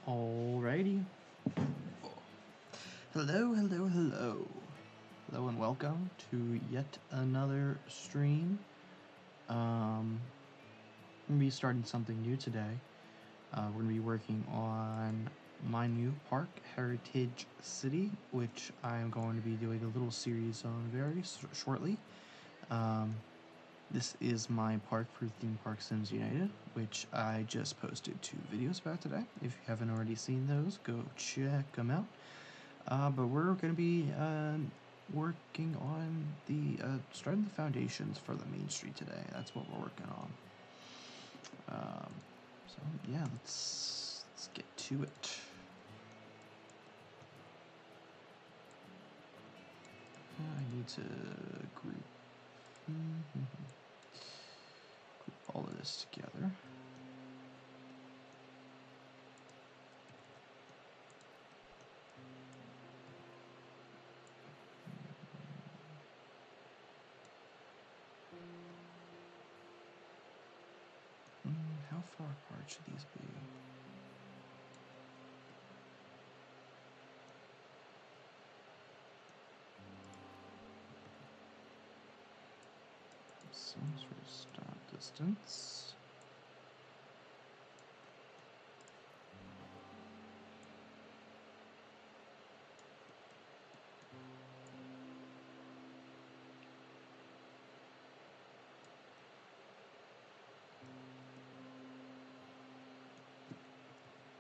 Alrighty. Hello, hello, hello. Hello and welcome to yet another stream. I'm going to be starting something new today. We're going to be working on my new park, Heritage City, which I'm going to be doing a little series on very shortly. This is my park for Theme Park Sims United, which I just posted 2 videos about today. If you haven't already seen those, go check them out. But we're going to be working on the starting the foundations for the main street today. That's what we're working on. So yeah, let's get to it. I need to group all of this together. How far apart should these be? Some sort of stop distance.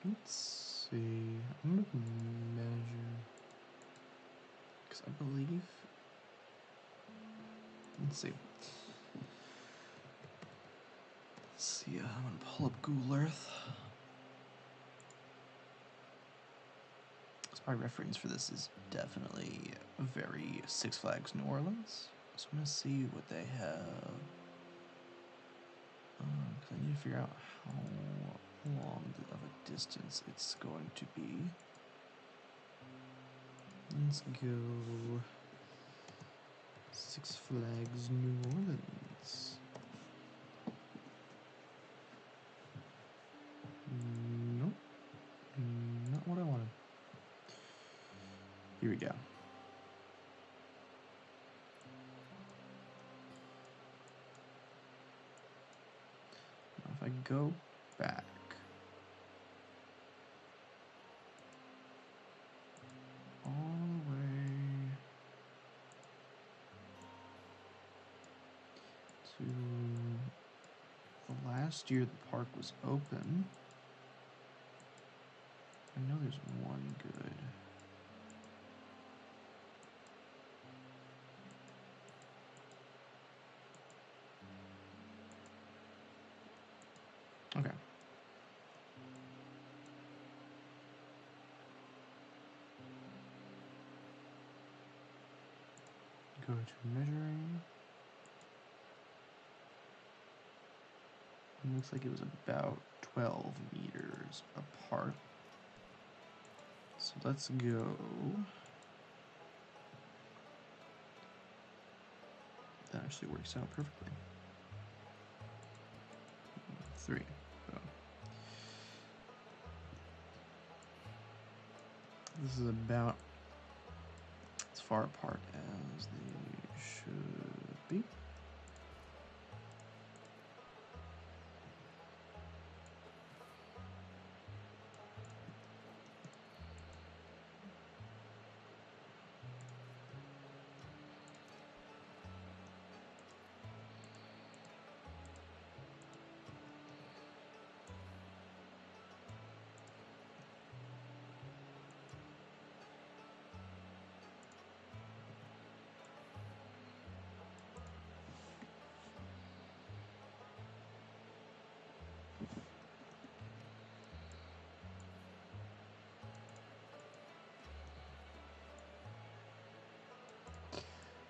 Let's see. I'm going to measure, because I believe. Let's see. I'm going to pull up Google Earth. So my reference for this is definitely very Six Flags New Orleans. So I'm going to see what they have. Because I need to figure out how long of a distance it's going to be. Let's go Six Flags New Orleans. Nope. Not what I wanted. Here we go. Now if I go back, all the way to the last year the park was open, I know there's one good. Okay. Go to measuring. It looks like it was about 12 meters apart. So let's go. That actually works out perfectly. 3. So this is about as far apart as they should be.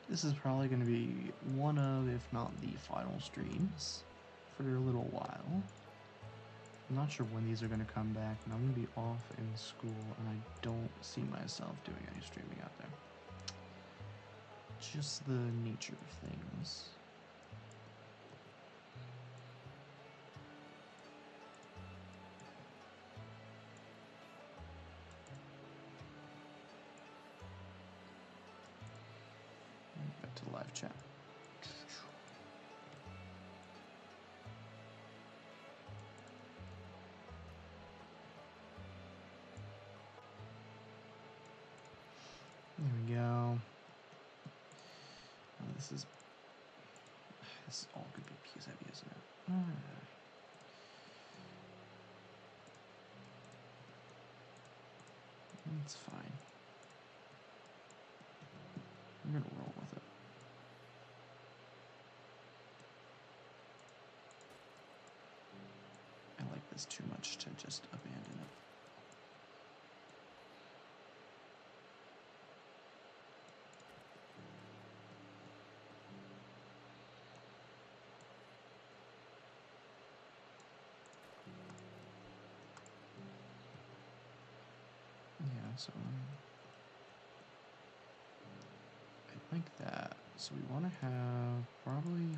This is probably going to be one of, if not the final streams for a little while. I'm not sure when these are going to come back, and I'm going to be off in school, and I don't see myself doing any streaming out there. Just the nature of things. the live chat. There we go. Oh, this is all going to be piece heavy, isn't it? It's fine. I'm going to roll with it. I like this too much to just abandon it. Yeah, so I like that. So we want to have probably...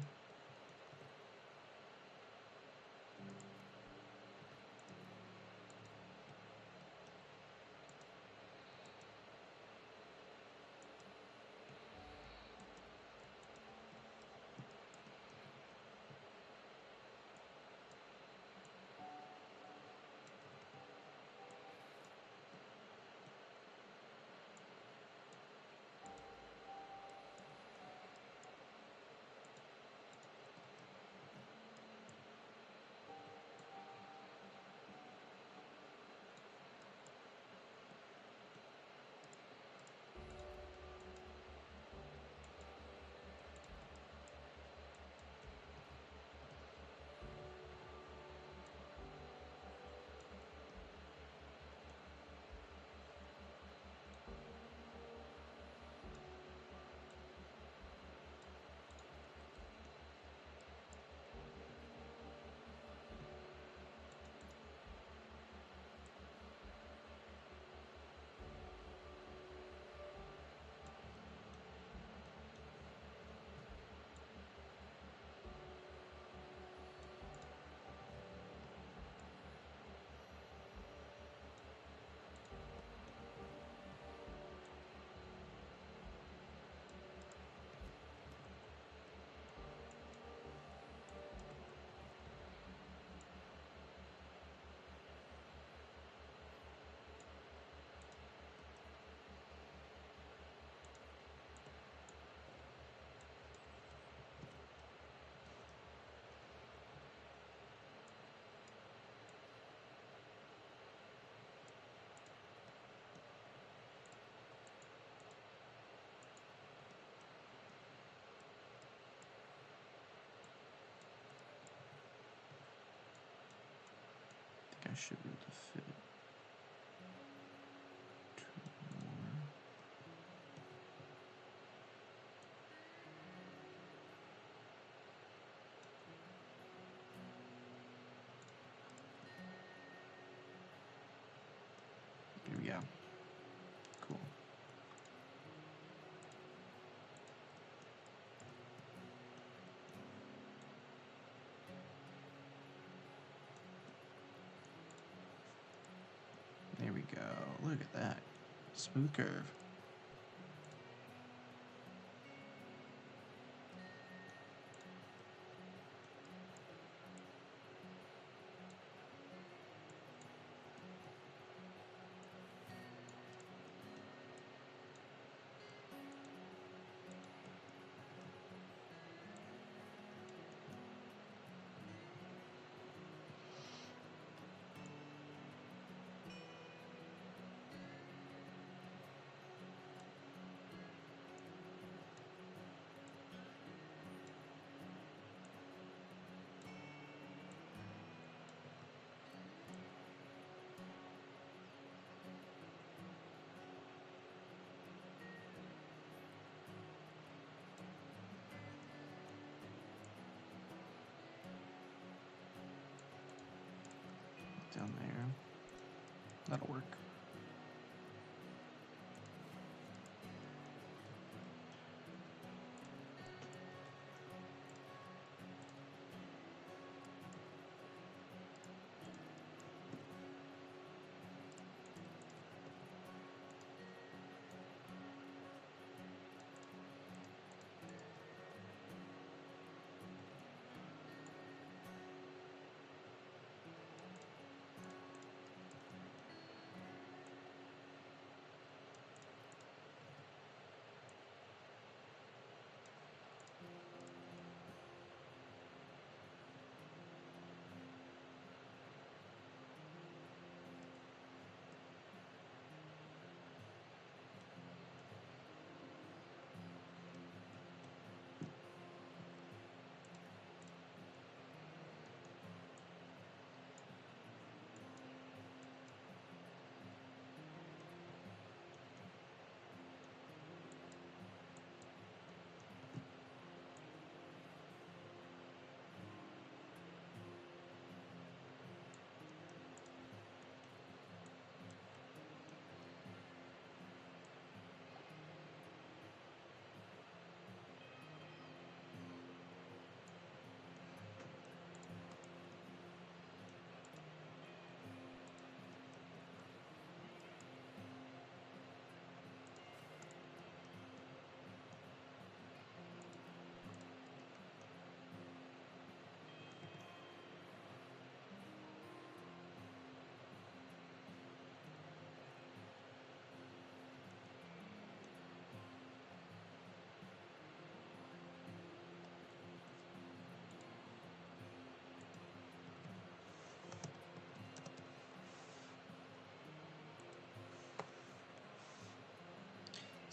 I should be able to fit two more. Here we go. Cool. There we go. Look at that. Smooth curve. Down there. That'll work.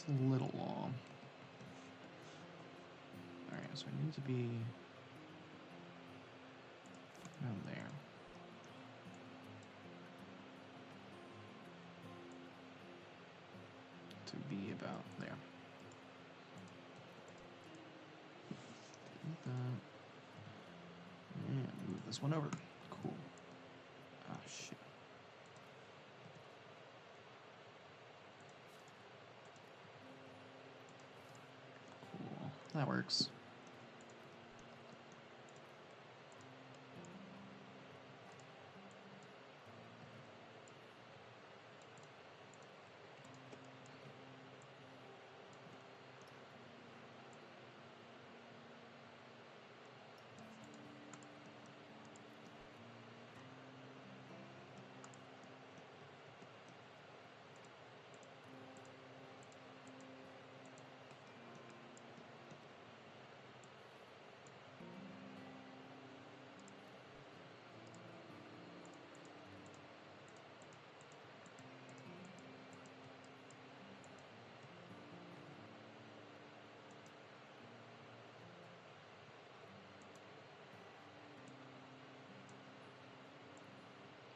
a little long. Alright, so I need to be around there. To be about there. Delete that. And move this one over. Cool. Ah, shit. Cool. That works.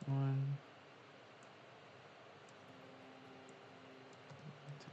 One. Two.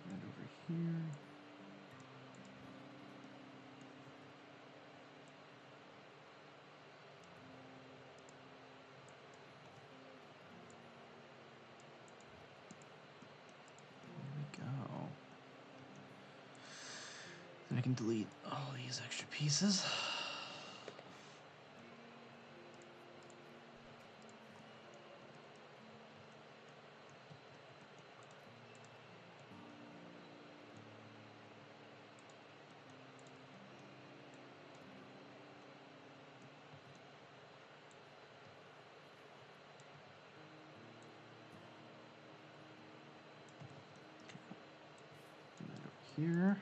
And over here. There we go. Then I can delete all these extra pieces. And then over here.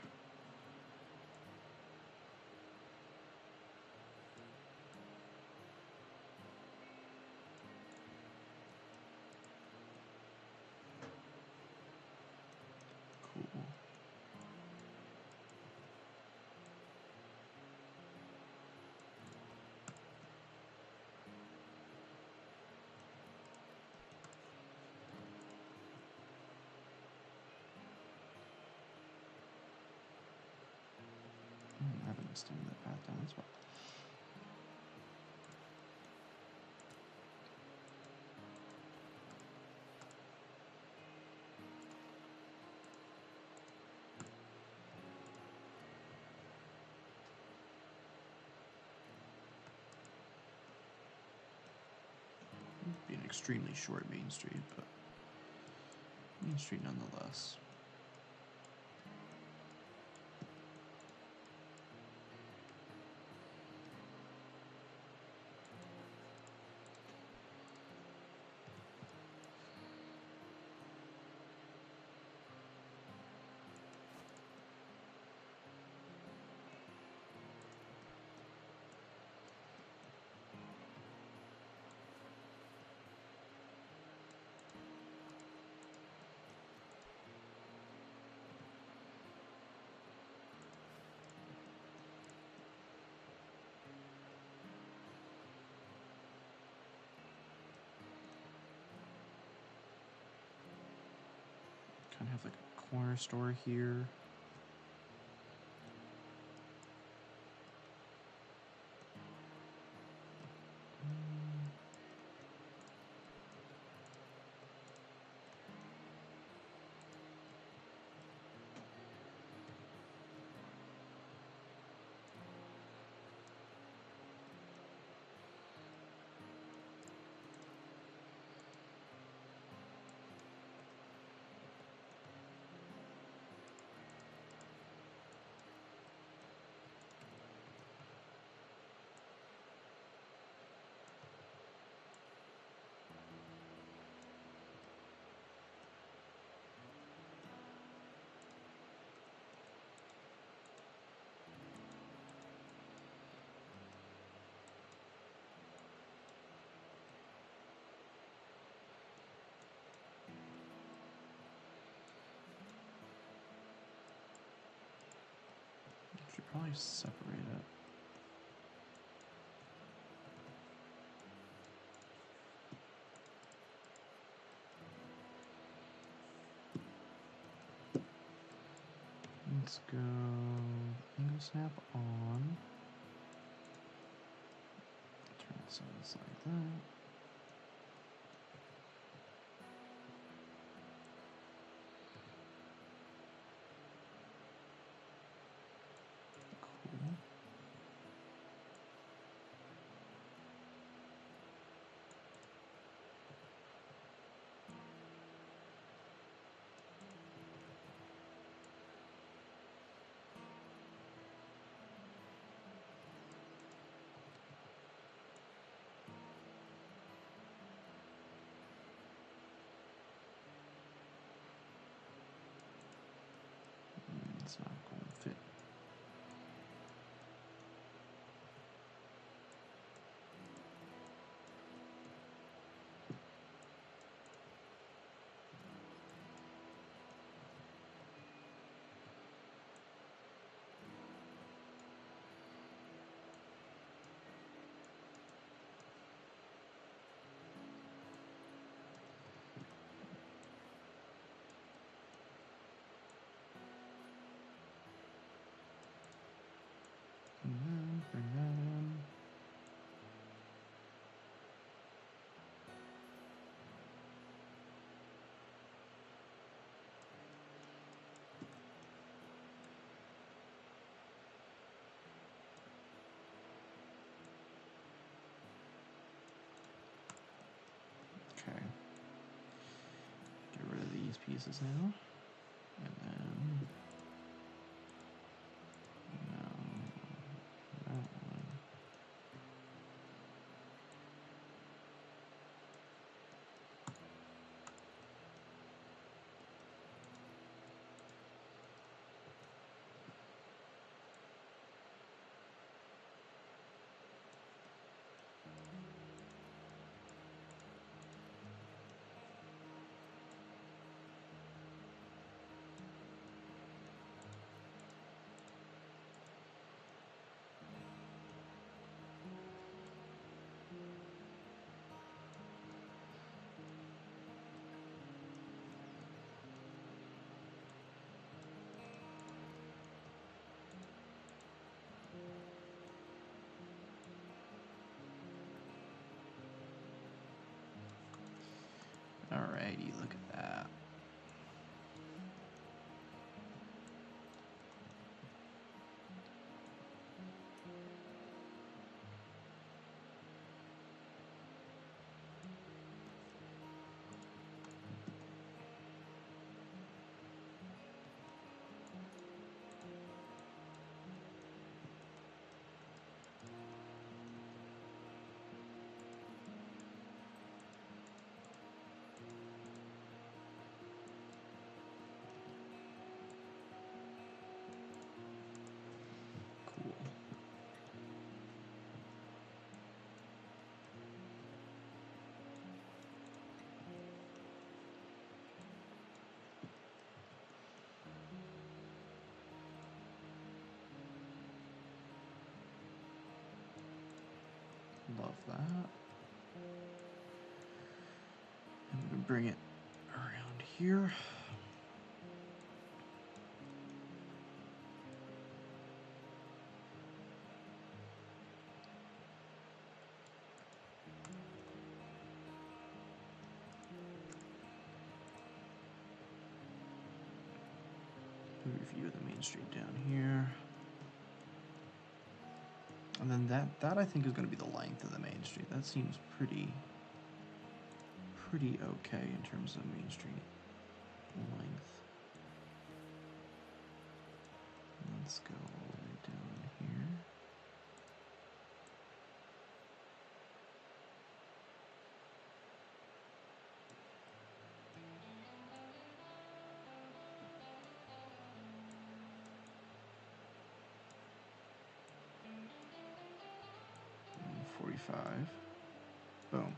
Cool. I haven't extended that path down as well. It'd be an extremely short Main Street, but Main Street nonetheless. Kind of have like a corner store here. separate it. Let's go angle snap on. Turn it so it's like that. Cool. It's not going to fit. Bring that in. Okay. Get rid of these pieces now. And then that one. Alrighty, look at that. Cool. Love that. And we can bring it around here. Review the main street down here. And then that I think is going to be the length of the main street. That seems pretty okay in terms of main street length. Let's go all the way down here. And 45. Boom.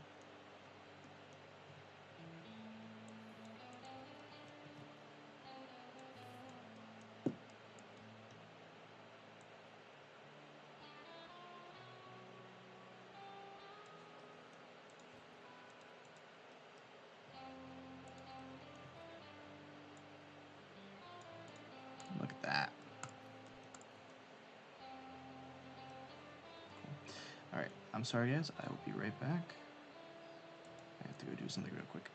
Alright, I'm sorry guys, I will be right back. I have to go do something real quick.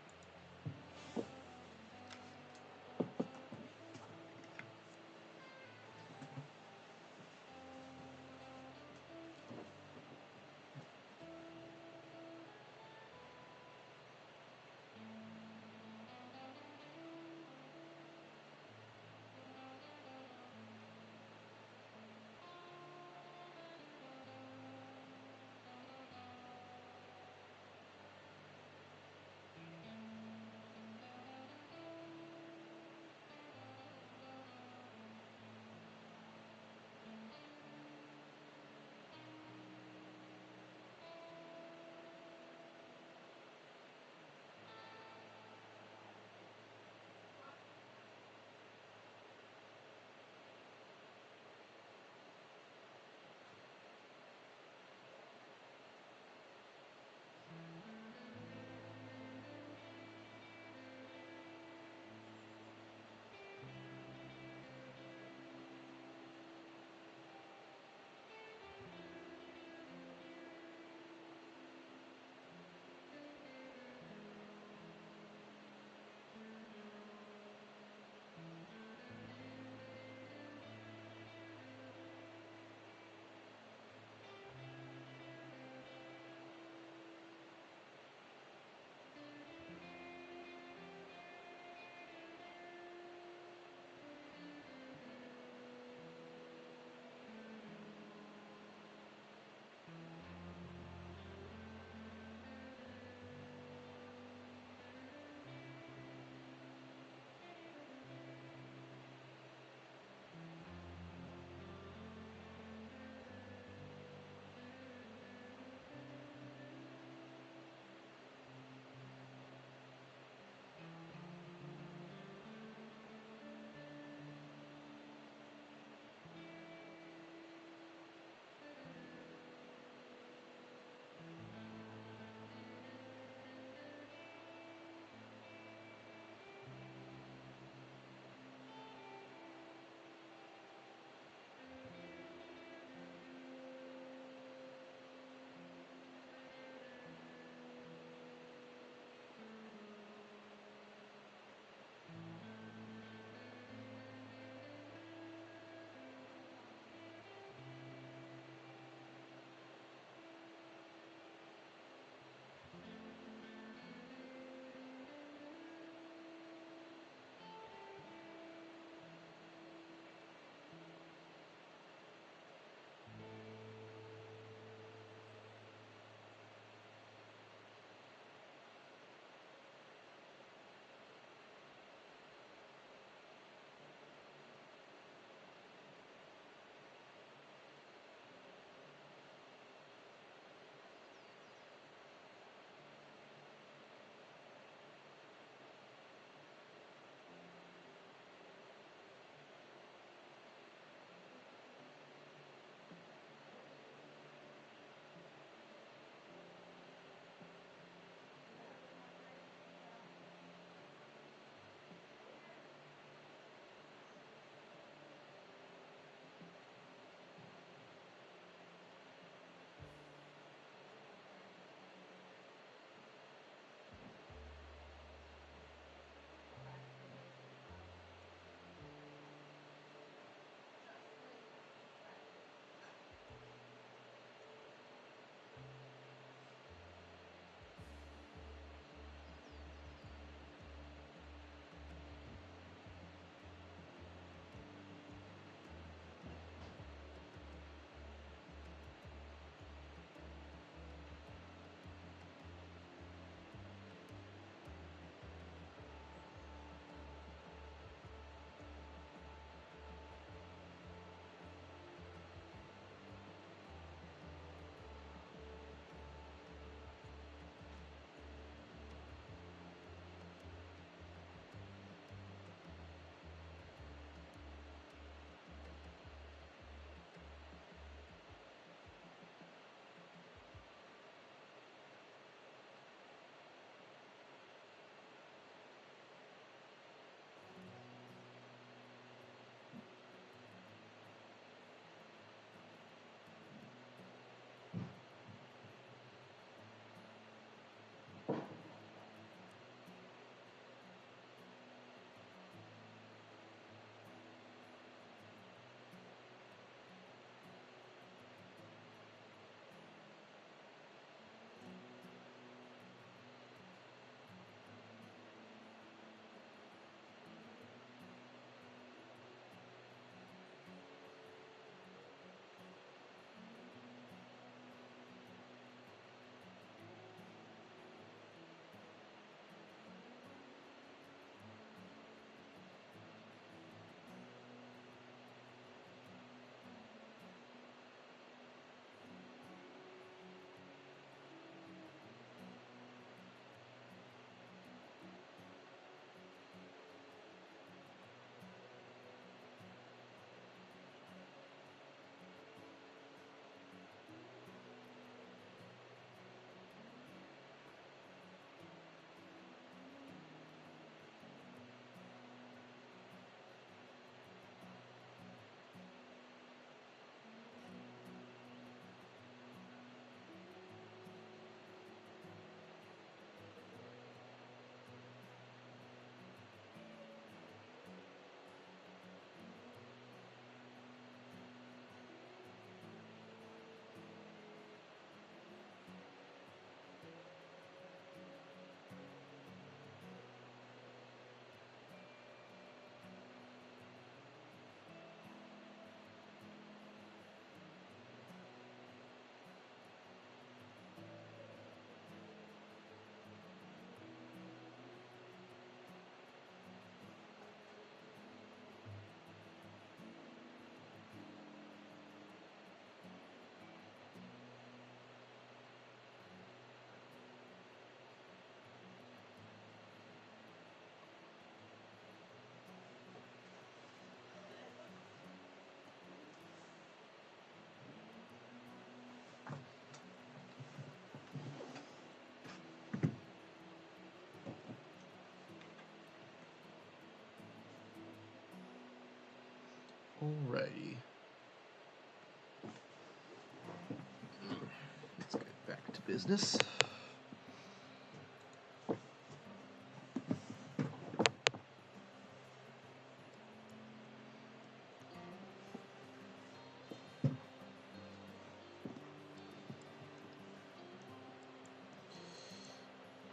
Alrighty. Let's get back to business.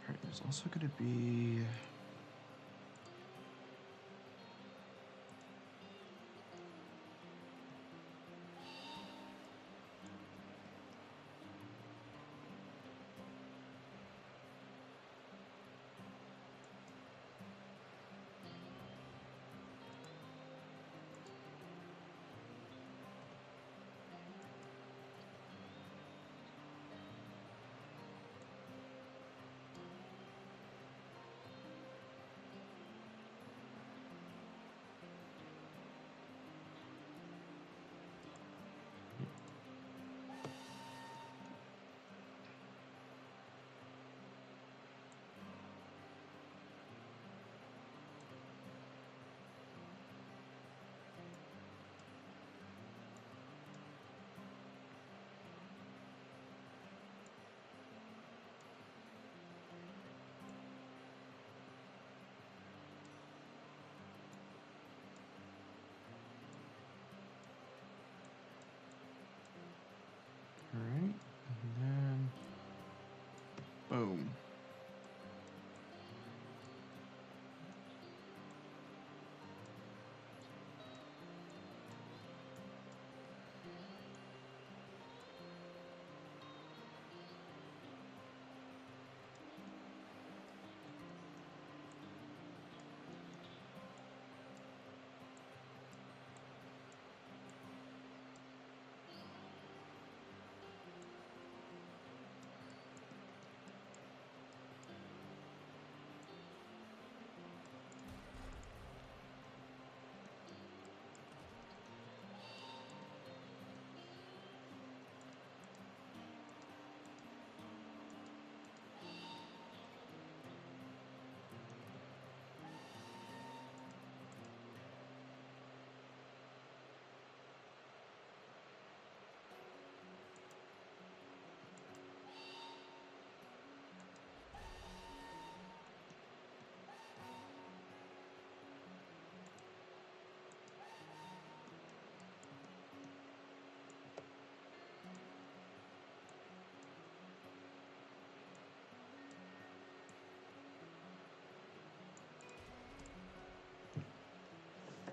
Alright, there's also going to be... Alright, and then... Boom.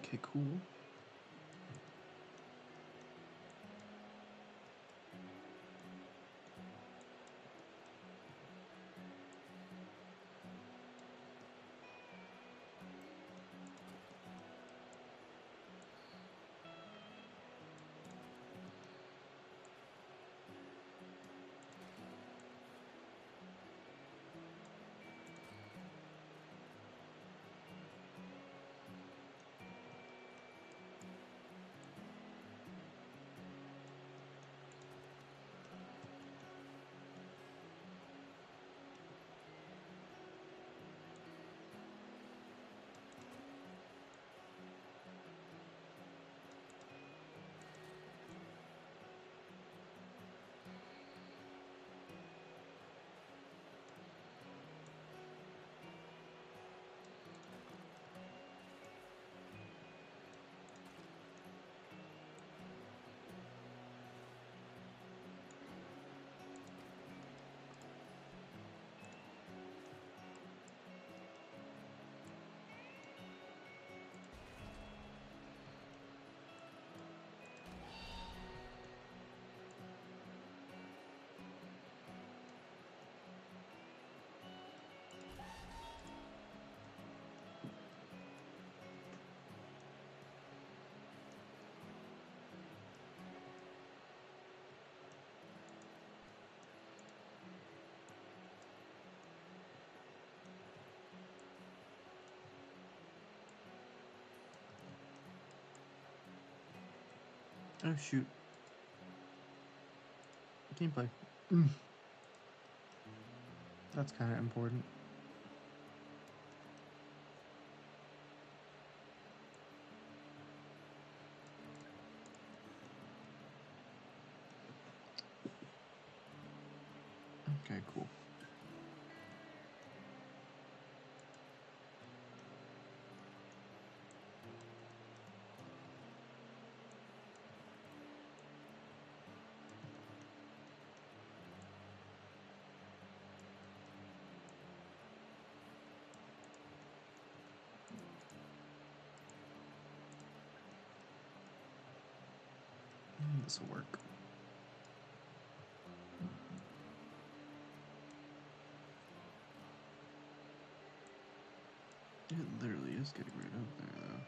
Okay, cool. Oh, shoot. Gameplay. That's kind of important. Okay, cool. This will work. It literally is getting right up there, though.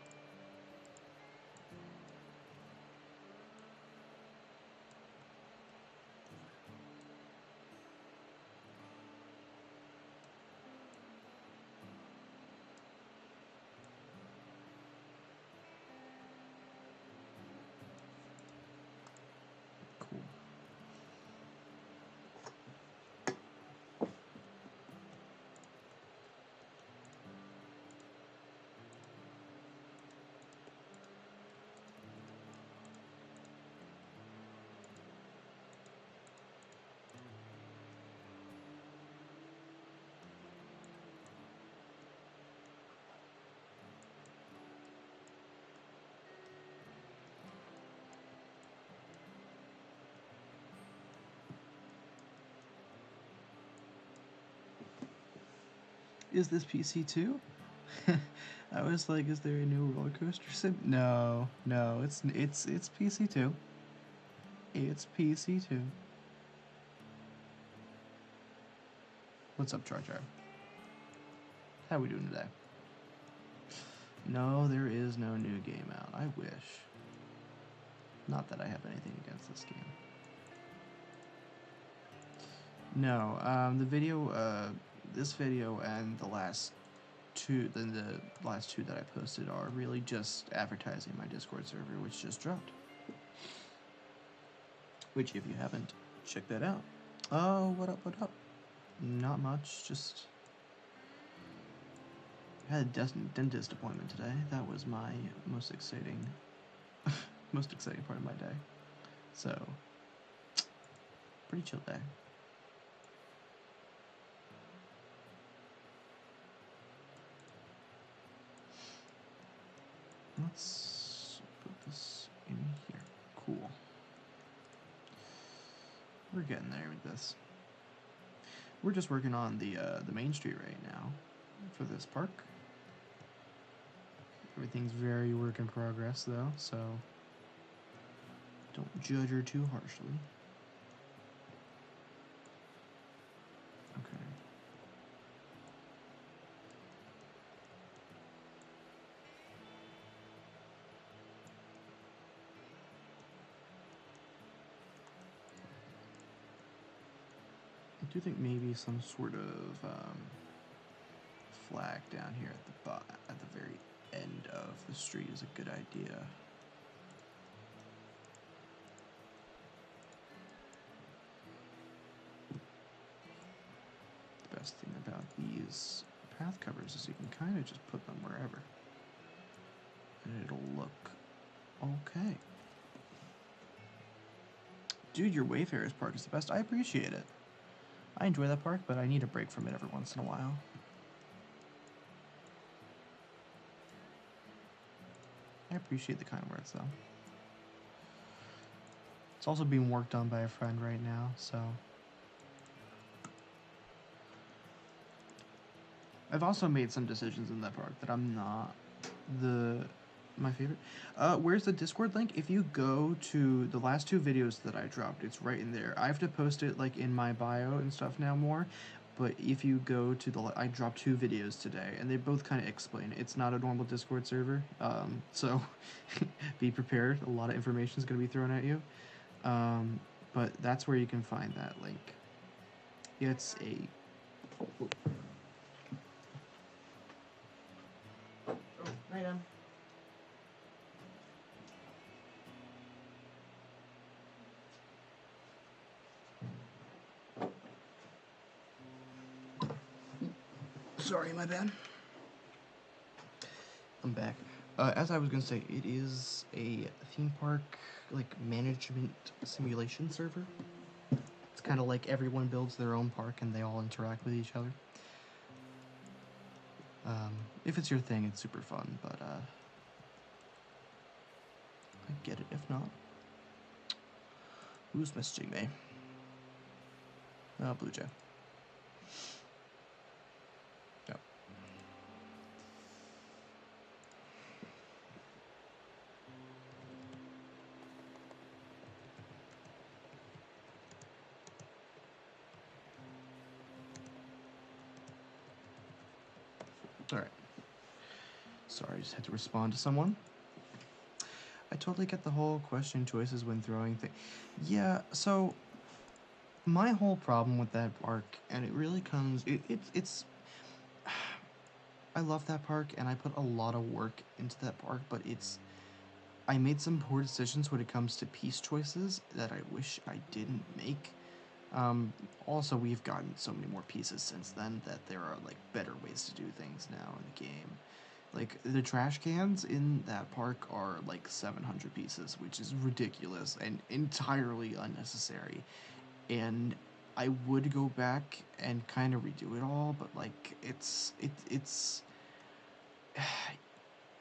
Cool. Is this PC too? I was like, is there a new roller coaster sim? No, no, it's PC too. It's PC too. What's up, Jar Jar? How we doing today? No, there is no new game out. I wish. Not that I have anything against this game. No, this video and the last two that I posted are really just advertising my Discord server, which just dropped. Which, if you haven't, check that out. Oh, what up, what up? Not much, just had a dentist appointment today. That was my most exciting part of my day. So, pretty chill day. Let's put this in here. Cool. We're getting there with this. We're just working on the main street right now for this park. Everything's very work in progress though, so don't judge her too harshly. Okay. I do think maybe some sort of flag down here at the very end of the street is a good idea. The best thing about these path covers is you can kind of just put them wherever, and it'll look okay. Dude, your Wayfarers Park is the best. I appreciate it. I enjoy that park, but I need a break from it every once in a while. I appreciate the kind words, though. It's also being worked on by a friend right now, so... I've also made some decisions in that park that I'm not my favorite. Where's the Discord link? If you go to the last two videos that I dropped, it's right in there. I have to post it like in my bio and stuff now more, but if you go to I dropped two videos today, and they both kind of explain it. It's not a normal Discord server, so be prepared. A lot of information is going to be thrown at you, but that's where you can find that link. It's a... Right on. Sorry, my bad. I'm back. As I was gonna say, it is a theme park, like, management simulation server. It's kind of like everyone builds their own park and they all interact with each other. If it's your thing, it's super fun, but I get it if not. Who's messaging me? Oh, Blue Jay. Yep. Alright. Sorry, I just had to respond to someone. I totally get the whole question choices when throwing things. Yeah, so my whole problem with that park, and it really comes, it's I love that park, and I put a lot of work into that park, but I made some poor decisions when it comes to piece choices that I wish I didn't make. Also, we've gotten so many more pieces since then that there are, like, better ways to do things now in the game. Like, the trash cans in that park are, like, 700 pieces, which is ridiculous and entirely unnecessary. And I would go back and kind of redo it all, but, like, it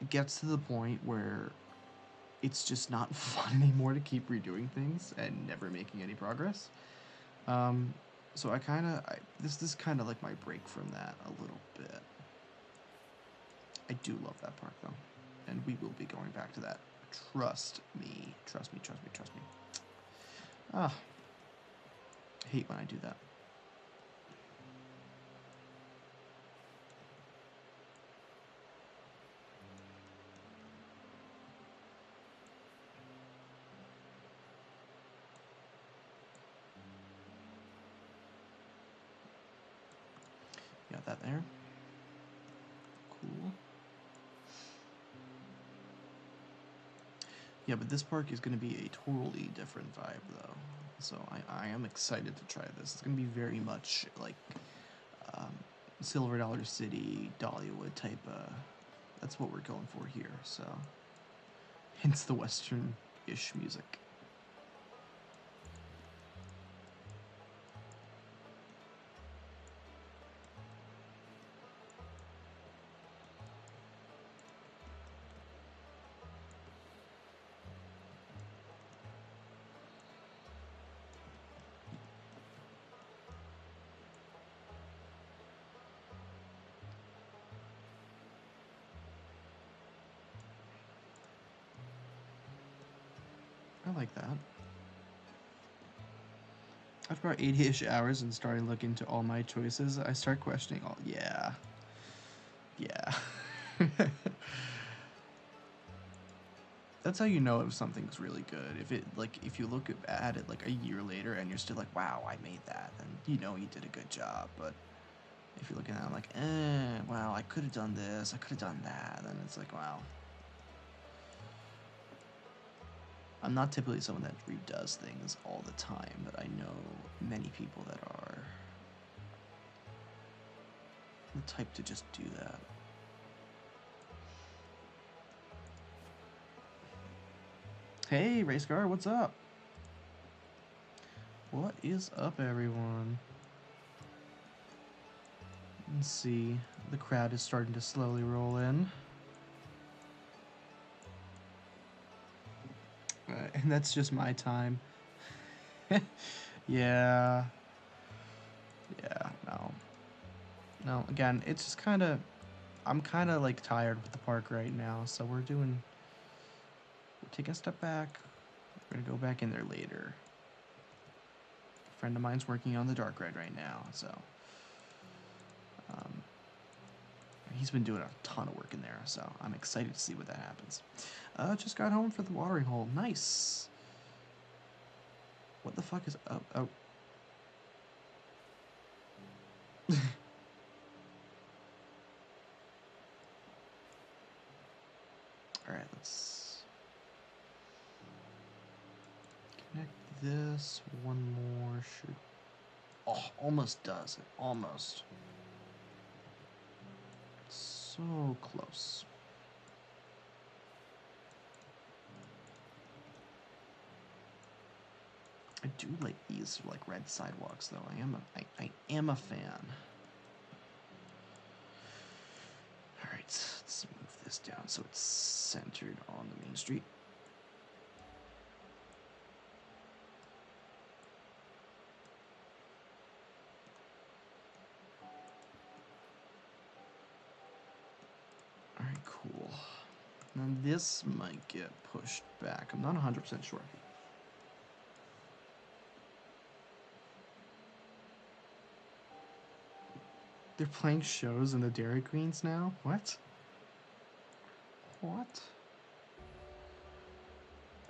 gets to the point where it's just not fun anymore to keep redoing things and never making any progress. So this is kind of like my break from that a little bit. I do love that park though, and we will be going back to that. Trust me, trust me, trust me, trust me. Ah, I hate when I do that. Got that there. Cool. Yeah, but this park is going to be a totally different vibe, though. So I am excited to try this. It's going to be very much like Silver Dollar City, Dollywood type. That's what we're going for here. So, hence the Western-ish music. I like that. After about 80-ish hours and starting to look into all my choices, I start questioning all. Yeah. Yeah. That's how you know if something's really good. If you look at it like a year later and you're still like, wow, I made that, then you know you did a good job. But if you're looking at it like, wow, I could have done this, I could have done that, then it's like, wow. I'm not typically someone that redoes things all the time, but I know many people that are the type to just do that. Hey, Racecar, what's up? What is up, everyone? Let's see. The crowd is starting to slowly roll in. And that's just my time. Yeah. Yeah, no. No, again, it's just kind of... I'm kind of, like, tired with the park right now, so we're taking a step back. We're gonna go back in there later. A friend of mine's working on the dark ride right now, so... he's been doing a ton of work in there, so I'm excited to see what that happens. Just got home for the watering hole. Nice! What the fuck is... Oh. Alright, let's... connect this. One more should... Oh, almost does it. Almost. So close. I do like these like red sidewalks though. I am a fan. All right, let's move this down so it's centered on the main street. All right, cool. Now this might get pushed back. I'm not 100% sure. They're playing shows in the Dairy Queens now? What? What?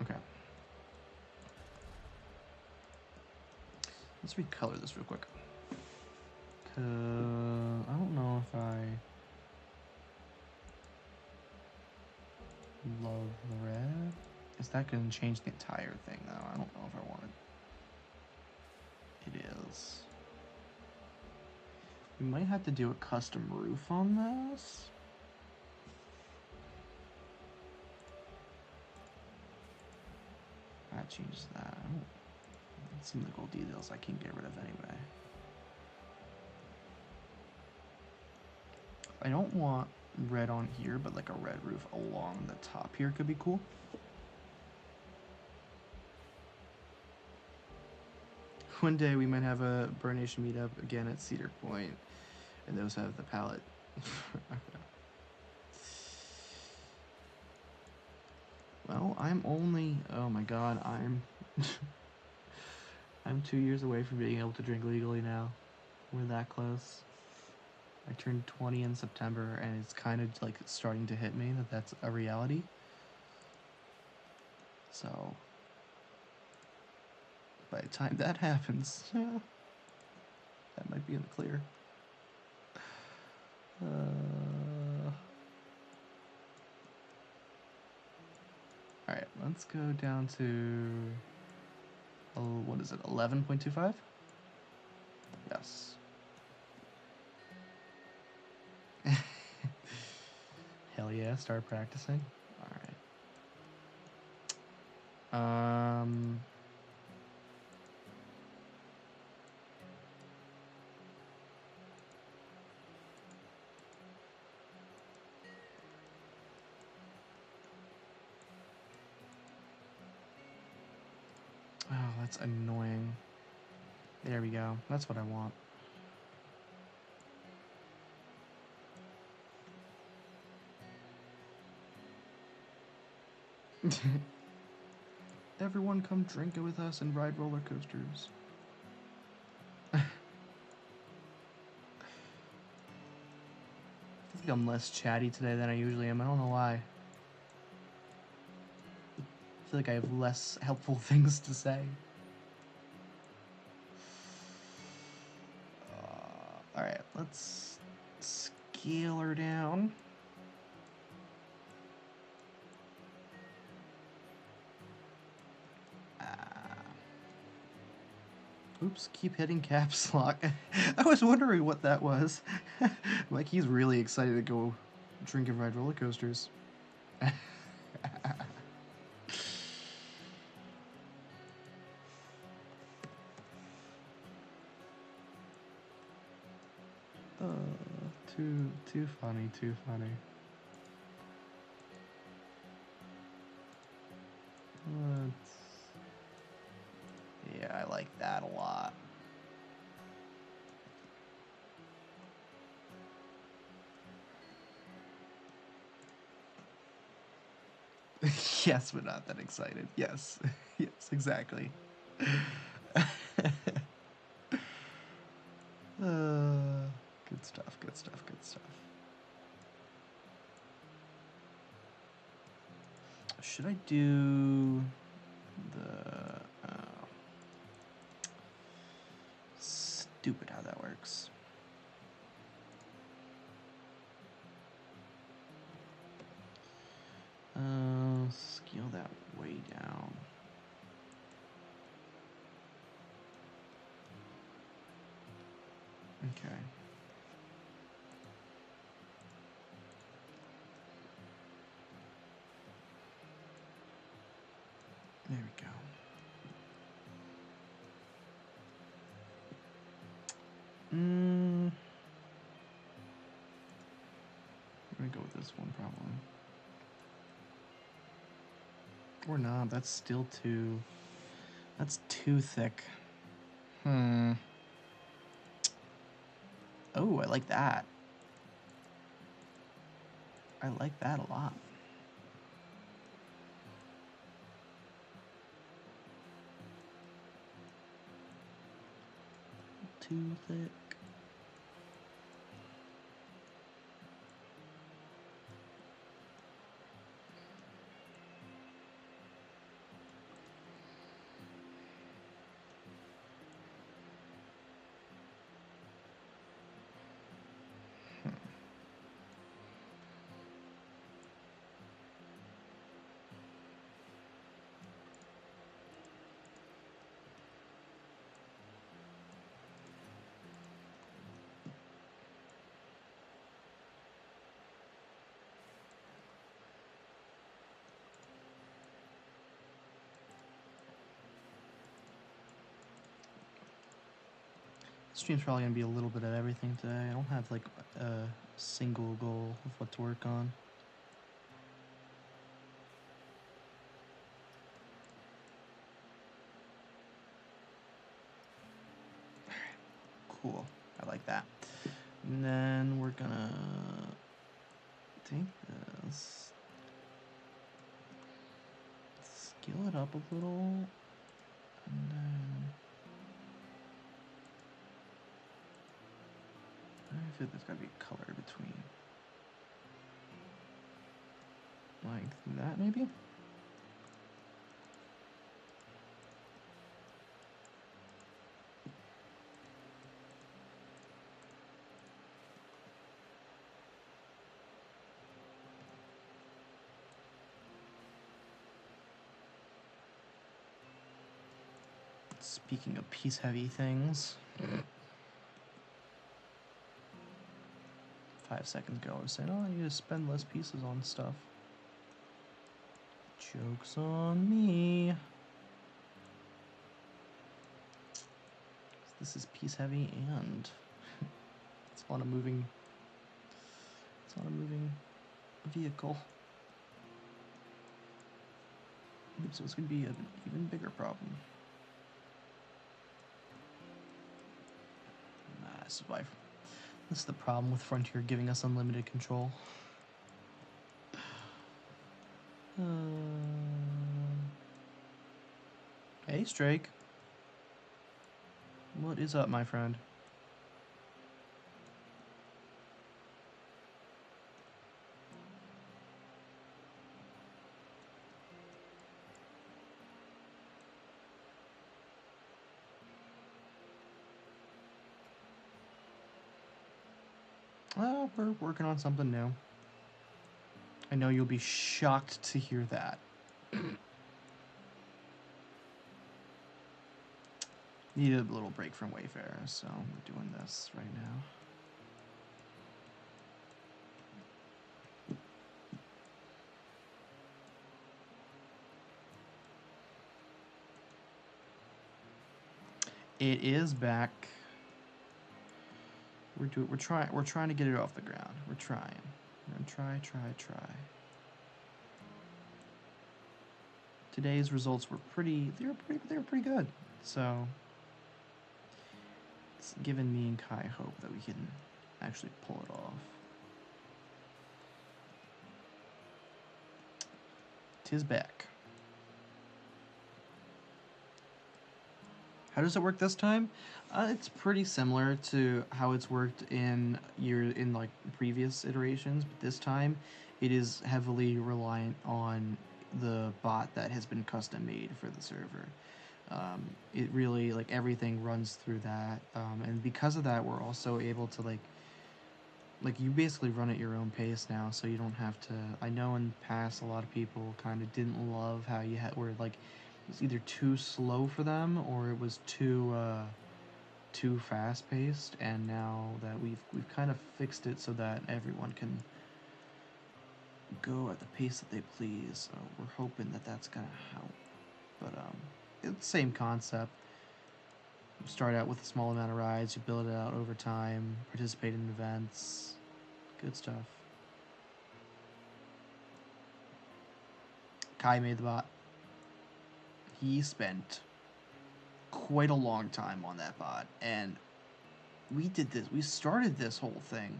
Okay. Let's recolor this real quick. I don't know if I love the red. Is that going to change the entire thing though? I don't know if I want it. It is. We might have to do a custom roof on this. That changes that. Some of the gold details I can get rid of anyway. I don't want red on here, but like a red roof along the top here could be cool. One day we might have a Burn Nation meetup again at Cedar Point, and those have the palette. Well, I'm only, oh my god, I'm 2 years away from being able to drink legally now. We're that close. I turned 20 in September, and it's kind of like starting to hit me that that's a reality. So, by the time that happens, that might be in the clear. Alright, let's go down to, what is it, 11.25? Yes. Hell yeah, start practicing. Alright. Oh, that's annoying. There we go. That's what I want. Everyone come drink it with us and ride roller coasters. I think I'm less chatty today than I usually am. I don't know why. I feel like I have less helpful things to say. Alright, let's scale her down. Oops, keep hitting caps lock. I was wondering what that was. Like, he's really excited to go drink and ride roller coasters. Too funny, too funny. Yeah, I like that a lot. Yes, but not that excited. Yes. Yes, exactly. Good stuff, good stuff, good stuff. Should I do the... stupid how that works. Scale that way down. Okay. There we go. this one problem. Or not, that's still too... That's too thick. Oh, I like that. I like that a lot. Too thick. Stream's probably gonna be a little bit of everything today. I don't have like a single goal of what to work on. Cool. I like that. And then we're gonna take this, scale it up a little, and then I feel there's gotta be a color between. Like that, maybe? Speaking of piece-heavy things, 5 seconds ago I was saying, oh, I need to spend less pieces on stuff. Joke's on me. This is piece-heavy and it's on a moving vehicle. So it's gonna be an even bigger problem. This is the problem with Frontier giving us unlimited control. Hey, Strake. What is up, my friend? Well, we're working on something new. I know you'll be shocked to hear that. Needed a little break from Wayfarer, so we're doing this right now. It is back. We're trying to get it off the ground. We're trying. We're gonna try. Today's results were they were pretty good. So it's given me and Kai hope that we can actually pull it off. Tis back. How does it work this time? It's pretty similar to how it's worked in like previous iterations, but this time it is heavily reliant on the bot that has been custom made for the server. It really, like, everything runs through that, and because of that, we're also able to like you basically run at your own pace now, so you don't have to. I know in the past a lot of people kind of didn't love how you had where like it was either too slow for them or it was too fast paced, and now that we've kind of fixed it so that everyone can go at the pace that they please. We're hoping that that's gonna help, but it's the same concept. You start out with a small amount of rides, you build it out over time, participate in events, good stuff. Kai made the bot. He spent quite a long time on that bot, and we started this whole thing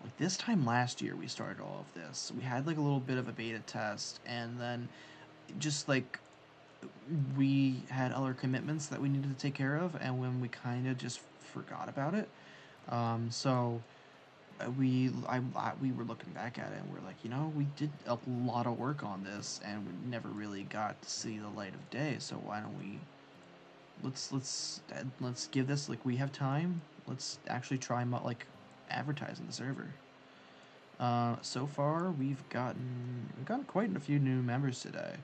like this time last year. We started all of this. We had like a little bit of a beta test, and then just like we had other commitments that we needed to take care of, and when we kind of just forgot about it. So we were looking back at it, and we're like, we did a lot of work on this, and we never really got to see the light of day. So why don't we let's give this, like, we have time. Let's actually try like advertising the server. So far we've gotten quite a few new members today.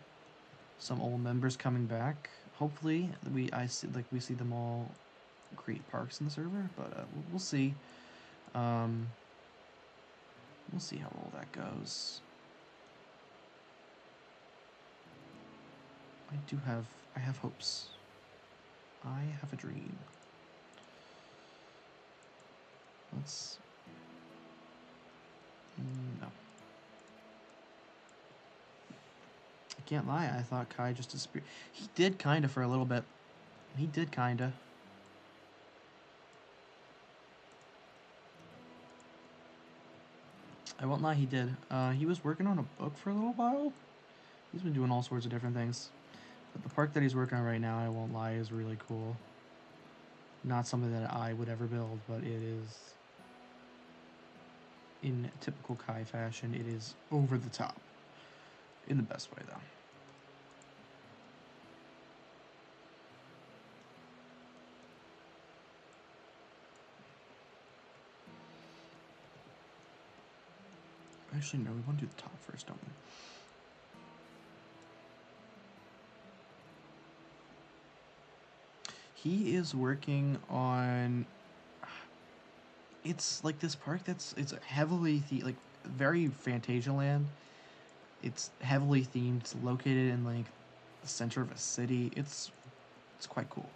Some old members coming back. Hopefully we see them all create parks in the server, but we'll see. We'll see how all that goes. I have hopes. I have a dream. Let's... No. I can't lie, I thought Kai just disappeared. He did kinda for a little bit. He did kinda. I won't lie, he did. He was working on a book for a little while. He's been doing all sorts of different things. But the park that he's working on right now, I won't lie, is really cool. Not something that I would ever build, but it is, in typical Kai fashion, it is over the top. In the best way, though. Actually, no, we want to do the top first, don't we? He is working on... It's like this park it's heavily like very Fantasia Land. It's heavily themed. It's located in like the center of a city. It's quite cool.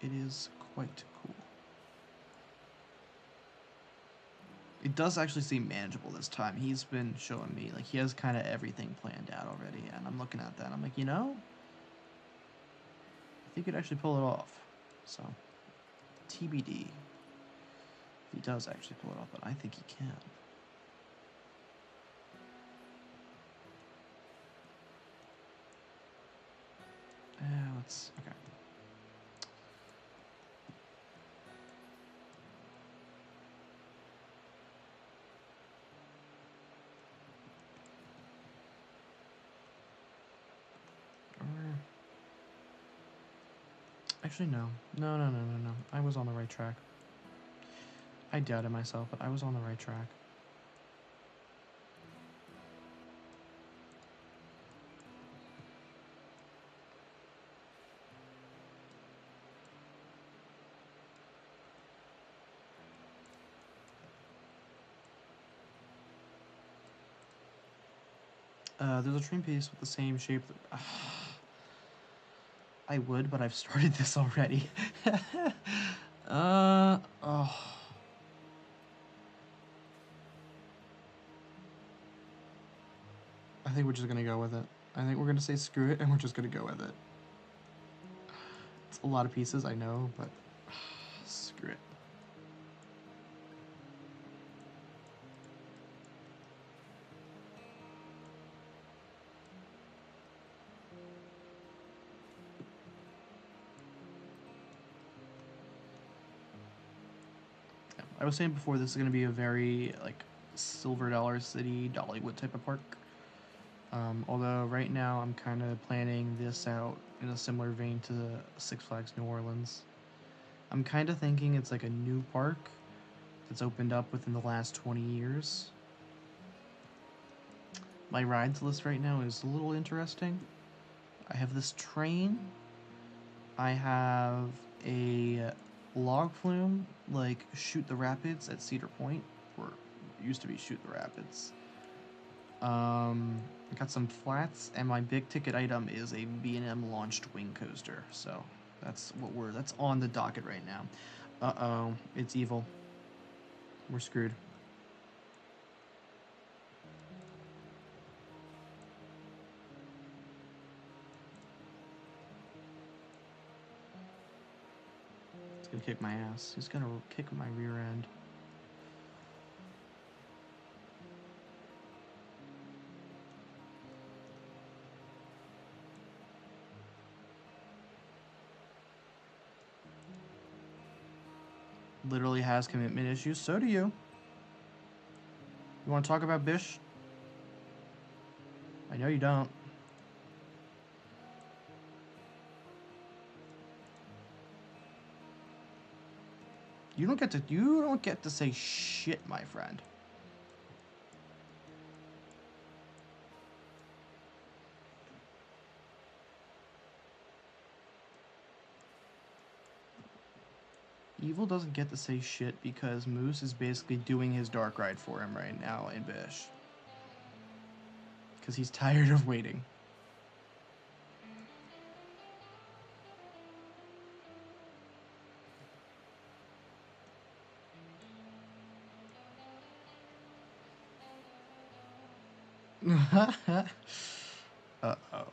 It is quite cool. It does actually seem manageable this time. He's been showing me like he has kind of everything planned out already, and I'm looking at that and I'm like, I think he could actually pull it off. So TBD. If he does actually pull it off, but I think he can. Okay. Actually, no. No. I was on the right track. I doubted myself, but I was on the right track. There's a train piece with the same shape. I would, but I've started this already. Oh. I think we're just gonna go with it. I think we're gonna say screw it, and we're just gonna go with it. It's a lot of pieces, I know, but screw it. I was saying before, this is gonna be a very like Silver Dollar City, Dollywood type of park. Although right now I'm kind of planning this out in a similar vein to the Six Flags New Orleans. I'm kind of thinking it's like a new park that's opened up within the last 20 years. My rides list right now is a little interesting. I have this train. I have a log flume, like Shoot the Rapids at Cedar Point, or used to be Shoot the Rapids. I got some flats, and my big ticket item is a B&M launched wing coaster. So that's on the docket right now. Uh-oh, it's evil. We're screwed. gonna kick my ass. He's gonna kick my rear end. Literally has commitment issues. So do you. You want to talk about Bish? I know you don't. You don't get to say shit, my friend. Evil doesn't get to say shit because Moose is basically doing his dark ride for him right now in Bish. Because he's tired of waiting. Uh-oh.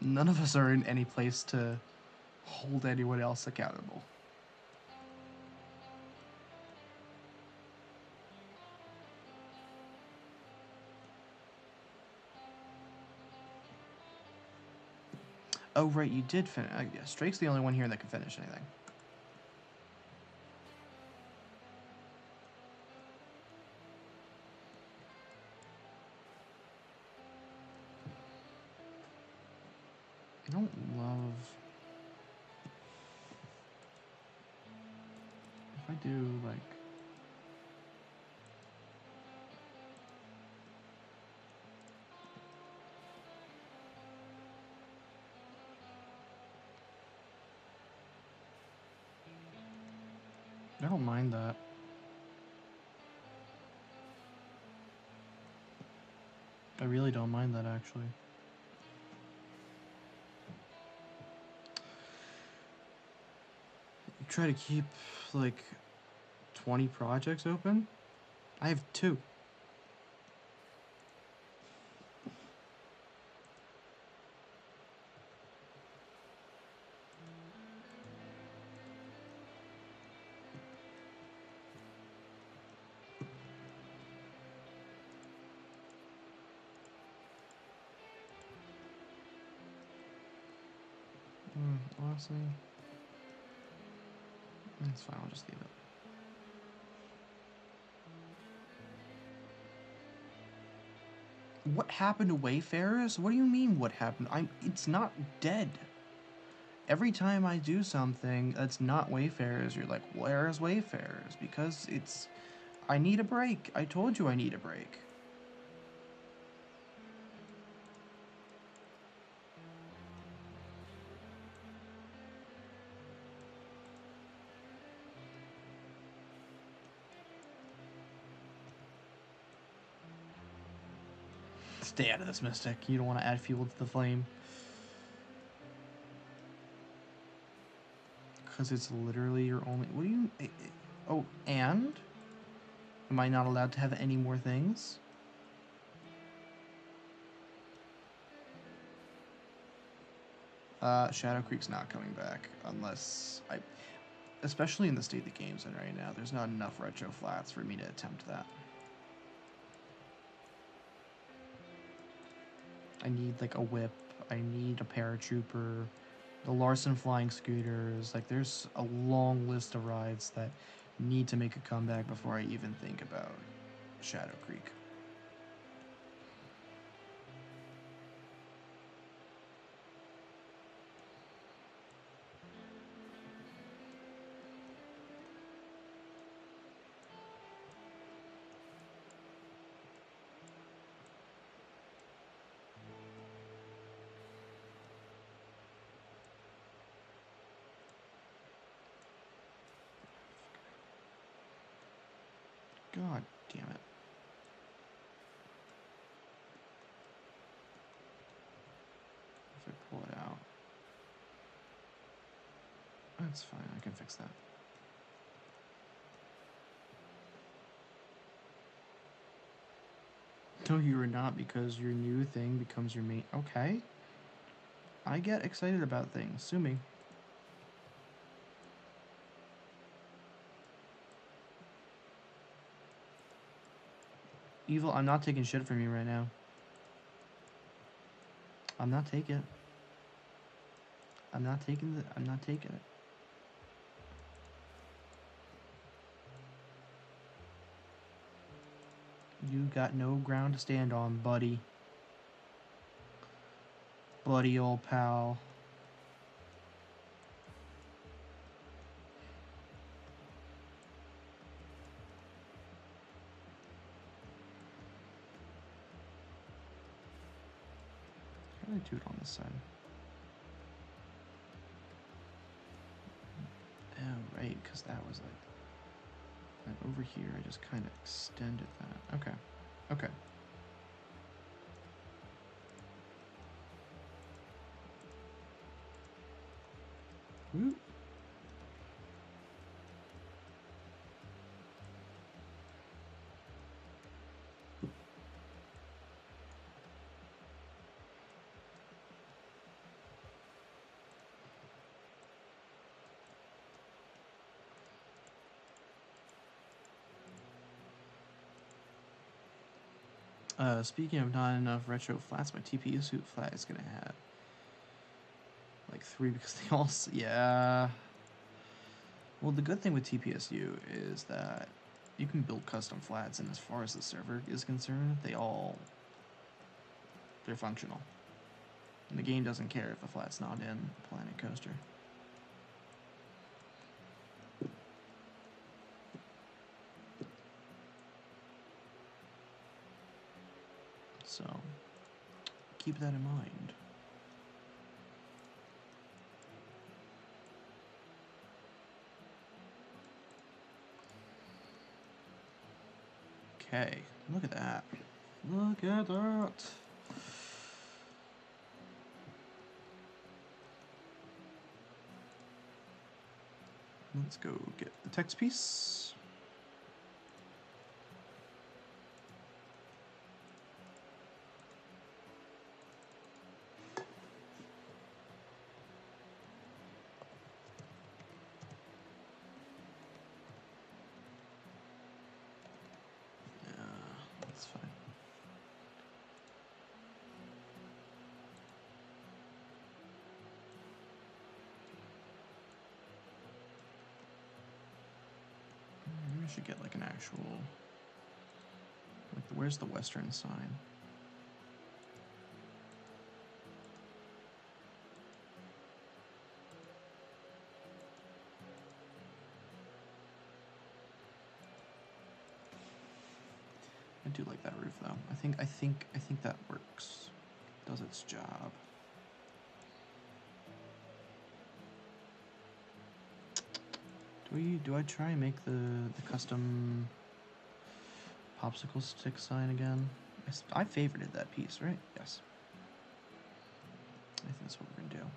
None of us are in any place to hold anyone else accountable. Oh, right, you did finish. Yes, Drake's the only one here that can finish anything. I don't love... If I do, like... I don't mind that. I really don't mind that, actually. You try to keep, like, 20 projects open? I have 2. Honestly, it's fine. I'll just leave it. What happened to Wayfarers? What do you mean, what happened? It's not dead. Every time I do something that's not Wayfarers, you're like, where's Wayfarers? Because I need a break. I told you I need a break. Stay out of this, Mystic. You don't want to add fuel to the flame. Because it's literally your only... What do you... Oh, and? Am I not allowed to have any more things? Shadow Creek's not coming back unless I... Especially in the state the game's in right now, there's not enough retro flats for me to attempt that. I need, like, a whip. I need a paratrooper. The Larson flying scooters. Like, there's a long list of rides that need to make a comeback before I even think about Shadow Creek. God damn it. If I pull it out. That's fine, I can fix that. No, you are not, because your new thing becomes your main... Okay. I get excited about things. Sue me. Evil, I'm not taking shit from you right now. I'm not taking it. I'm not taking it. You got no ground to stand on, buddy. Buddy, old pal. How do I do it on this side? Oh, right, because that was like... And over here, I just kind of extended that. Okay. Okay. Woo. Speaking of not enough retro flats, my TPU suit flat is gonna have like 3 because they all... Yeah. Well, the good thing with TPSU is that you can build custom flats, and as far as the server is concerned, they're functional. And the game doesn't care if a flat's not in Planet Coaster. So, keep that in mind. Okay, look at that. Look at that. Let's go get the text piece. That's fine. Maybe we should get like an actual... Like, where's the Western sign? I do like that roof though. I think that works. Does its job. Do I try and make the custom popsicle stick sign again? I favorited that piece, right? Yes. I think that's what we're gonna do.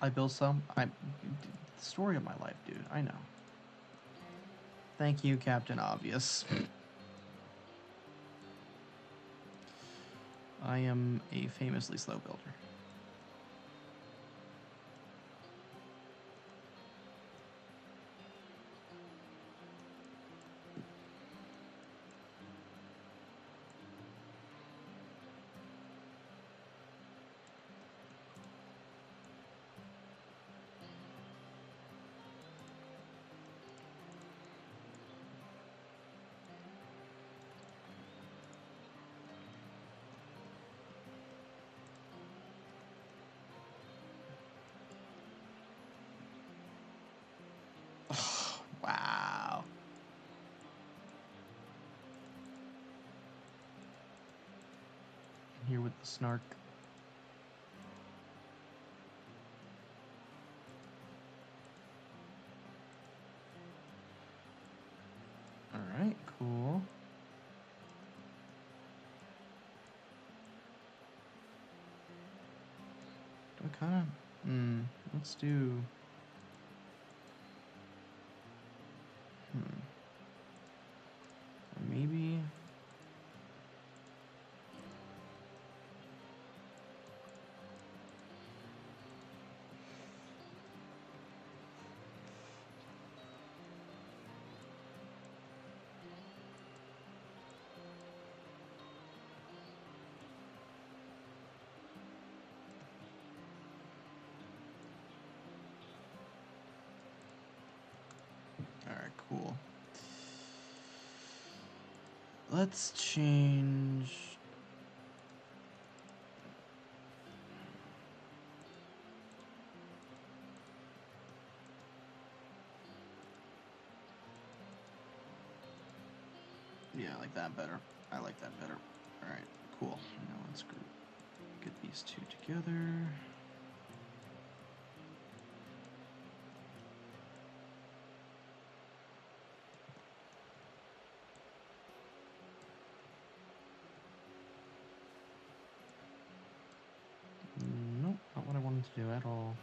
I built some. Story of my life, dude. I know. Thank you, Captain Obvious. I am a famously slow builder. Wow. Here with the snark. kind of... let's do... Or maybe... Alright, cool. Let's change... Yeah, I like that better. I like that better. Alright, cool. Now let's get these two together. Nope, not what I wanted to do at all.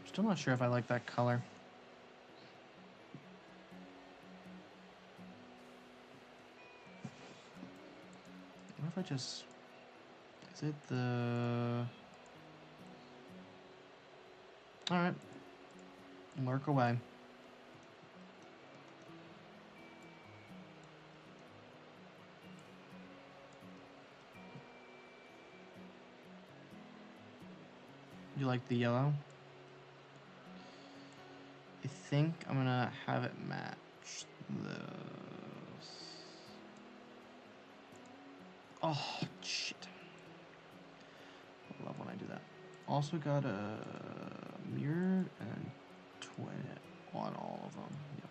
Still not sure if I like that color. What if I just... Is it the... Alright. Work away. You like the yellow? I think I'm gonna have it match this. Oh, shit. I love when I do that. Also got a mirror and twin it on all of them. Yep.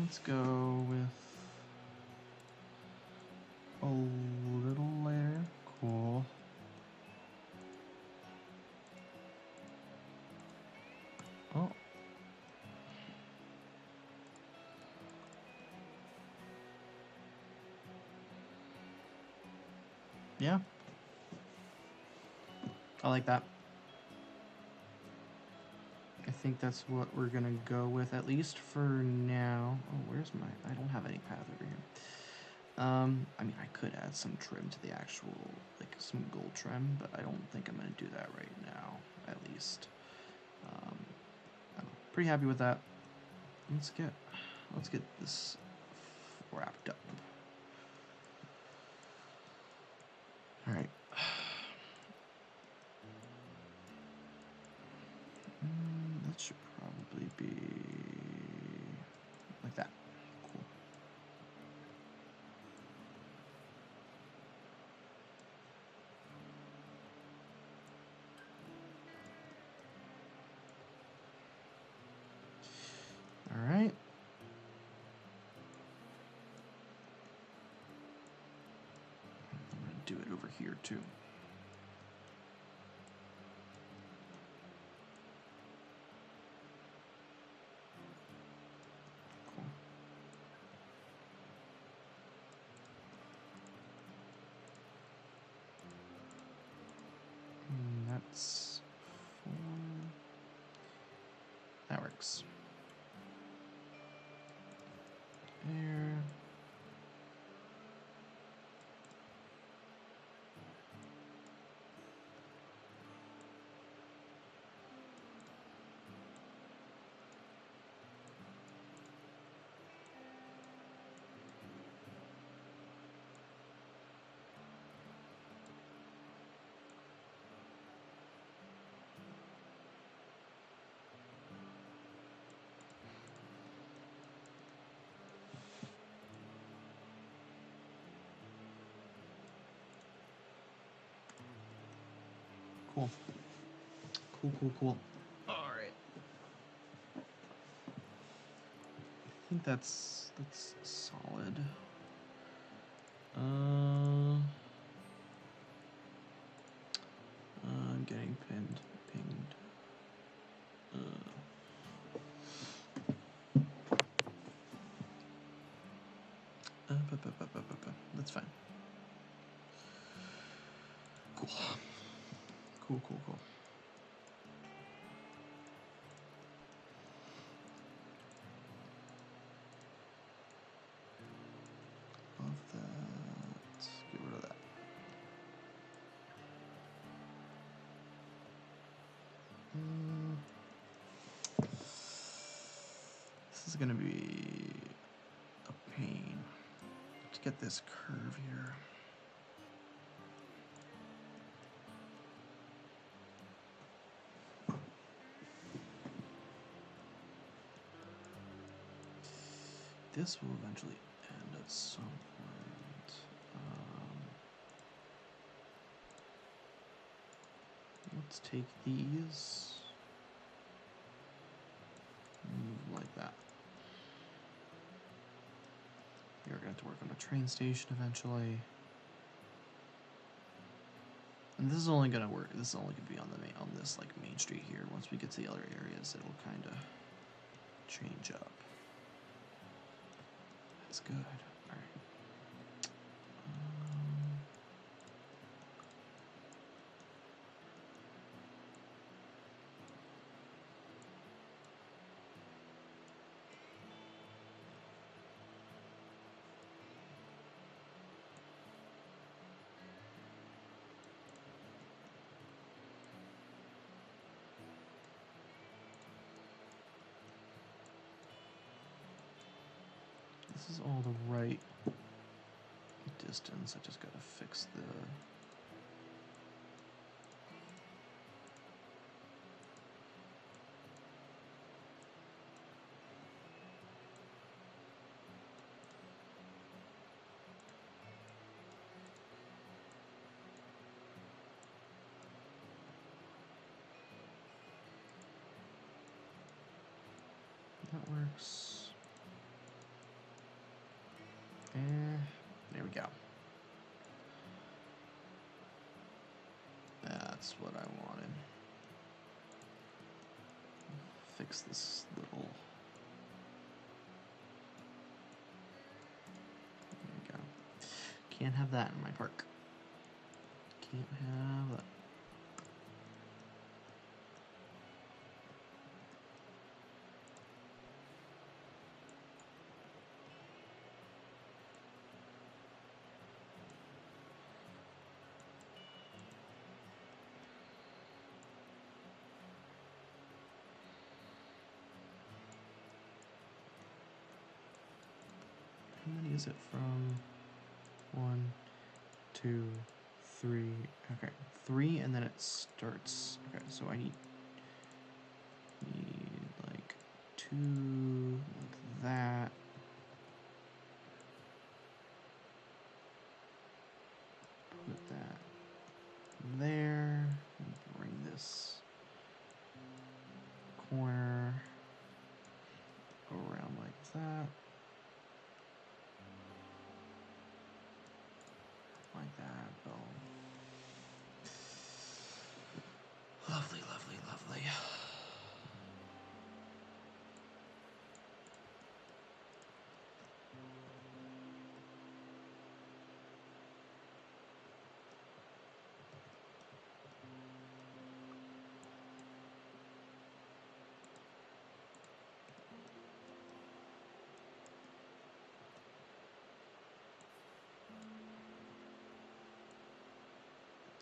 Let's go with a little layer. Cool. Oh. Yeah. I like that. I think that's what we're gonna go with, at least for now. Oh, where's my... I don't have any path over here. I mean, I could add some trim to the actual, like, some gold trim, but I don't think I'm gonna do that right now, at least. I'm pretty happy with that. Let's get this wrapped up. All right. That should probably be like that. Cool. All right. I'm gonna do it over here too. Cool. That's 4. That works. There. Cool. Cool. Alright. I think that's solid. I'm getting pinged. That's fine. Cool. Love that. Get rid of that. This is gonna be a pain to get this curve here. This will eventually end at some point. Let's take these, move like that. You're going to have to work on a train station eventually. And this is only going to work. This is only going to be on this like main street here. Once we get to the other areas, it will kind of change up. That's good. All right. This is all the right distance. I just gotta fix the... That works. There we go. That's what I wanted. Fix this little... There we go. Can't have that in my park. Can't have that. How many is it from? 1, 2, 3. Okay, 3, and then it starts. Okay, so I need like 2 like that. Put that there. Bring this corner around like that. Like that, boom. Lovely.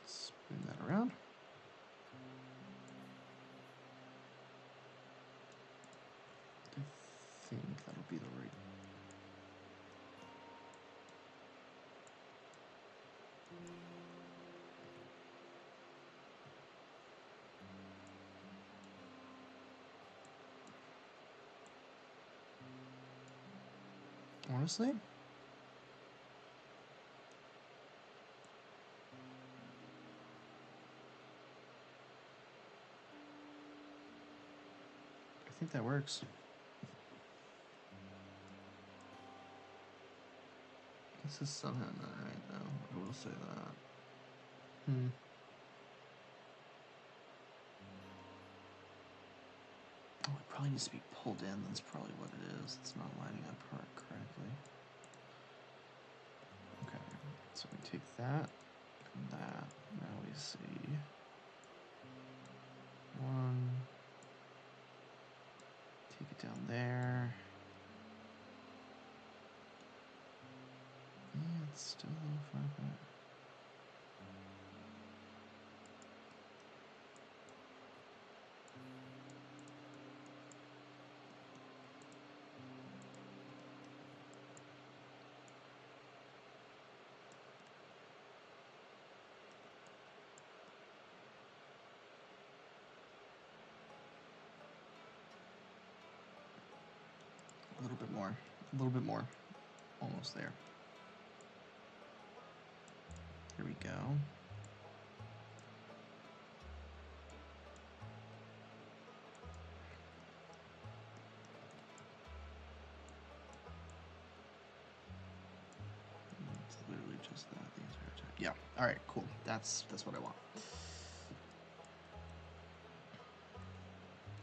Spin that around. I think that'll be the right. Honestly? think that works. This is somehow not right, though. I will say that. Oh, it probably needs to be pulled in. That's probably what it is. It's not lining up correctly. Okay, so we take that and that. Now we see one. Take it down there. Yeah, it's still a little far back. A little bit more. A little bit more. Almost there. Here we go. It's literally just that the entire time. Yeah. All right. Cool. That's what I want.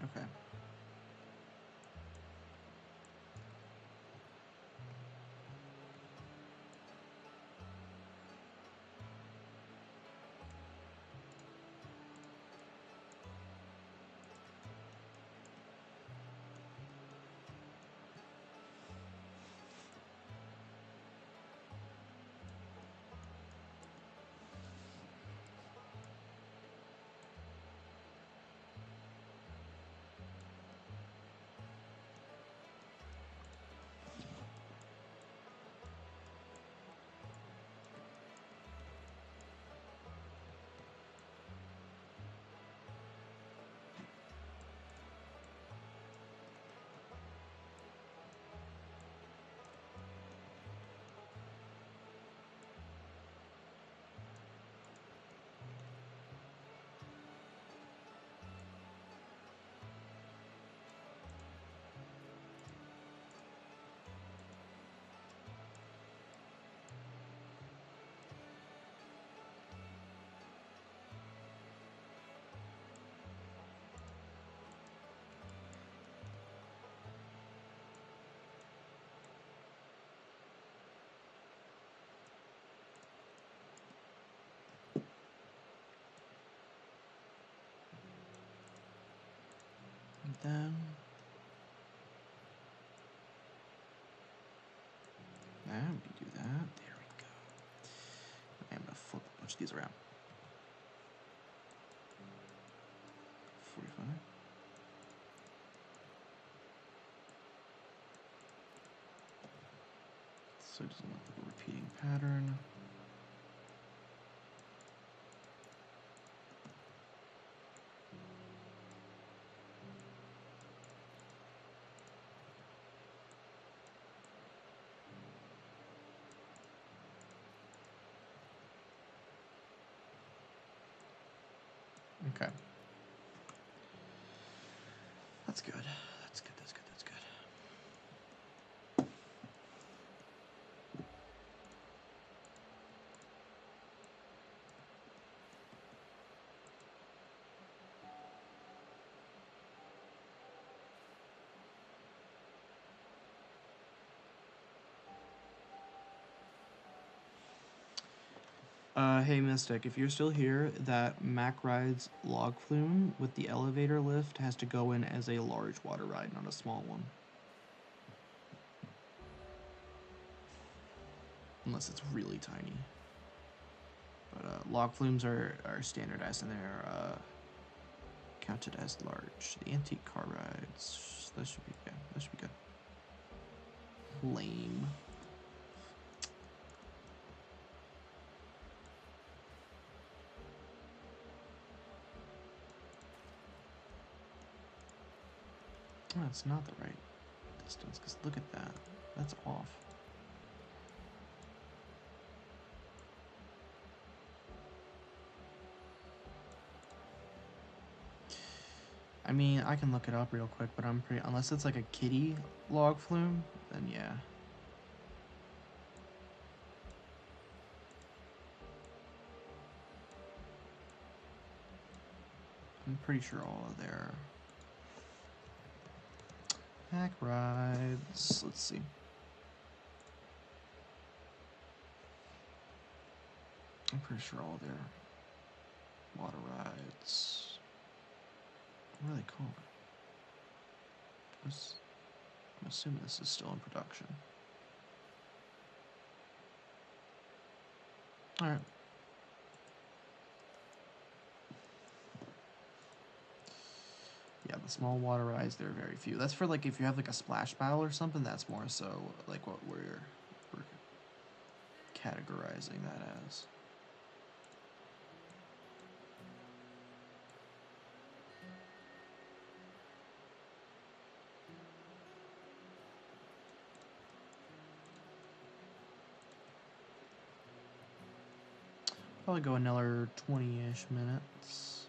Okay. And then now we can do that. There we go. I'm gonna flip a bunch of these around. 45. So it doesn't look like a repeating pattern. Okay. That's good. That's good. That's good. That's good. Hey Mystic, if you're still here, that Mack Rides log flume with the elevator lift has to go in as a large water ride, not a small one. Unless it's really tiny. But log flumes are standardized and they're counted as large. The antique car rides, that should be good. That should be good. Lame. Oh, that's not the right distance, because look at that. That's off. I mean, I can look it up real quick, but I'm pretty... Unless it's like a kitty log flume, then yeah. I'm pretty sure all of their pack rides... Let's see. I'm pretty sure all their water rides... What are they called? I'm assuming this is still in production. Alright. Yeah, the small water rides, there are very few. That's for, like, if you have, like, a splash battle or something, that's more so, like, what we're categorizing that as. Probably go another 20-ish minutes.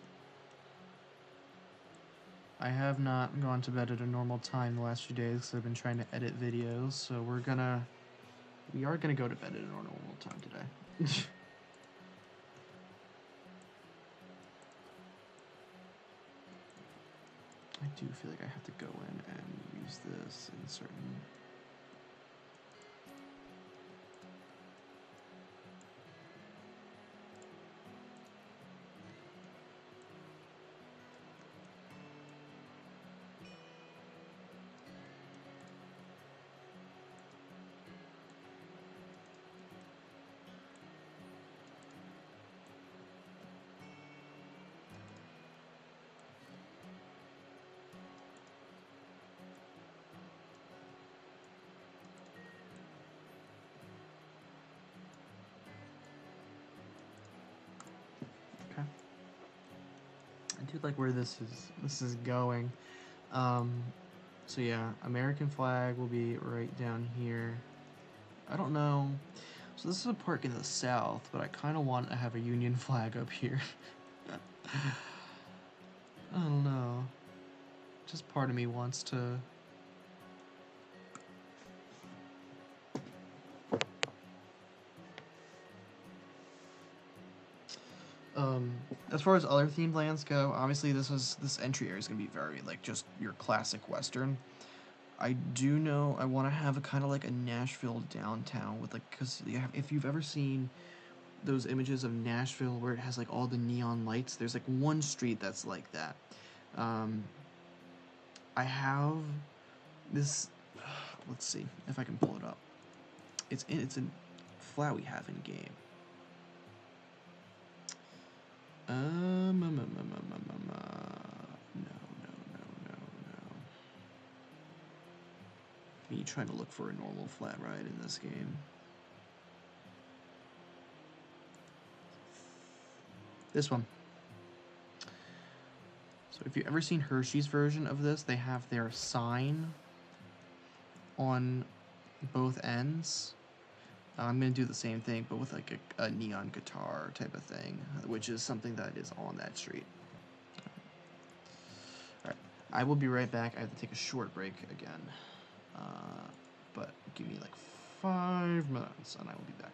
I have not gone to bed at a normal time the last few days because I've been trying to edit videos, so we are gonna go to bed at a normal time today. I do feel like I have to go in and use this in certain... Okay. I do like where this is going. So yeah, American flag will be right down here. I don't know. So this is a park in the south, but I kind of want to have a Union flag up here. I don't know. Just part of me wants to... As far as other themed lands go, obviously this entry area is gonna be very like just your classic Western. I do know I want to have a kind of like a Nashville downtown with like, because if you've ever seen those images of Nashville where it has like all the neon lights, there's like one street that's like that. I have this. Let's see if I can pull it up. It's a flat we have in game. No. Me trying to look for a normal flat ride in this game. This one. So if you've ever seen Hershey's version of this, they have their sign on both ends. I'm going to do the same thing, but with like a neon guitar type of thing, which is something that is on that street. Alright, I will be right back. I have to take a short break again. But give me like 5 minutes and I will be back.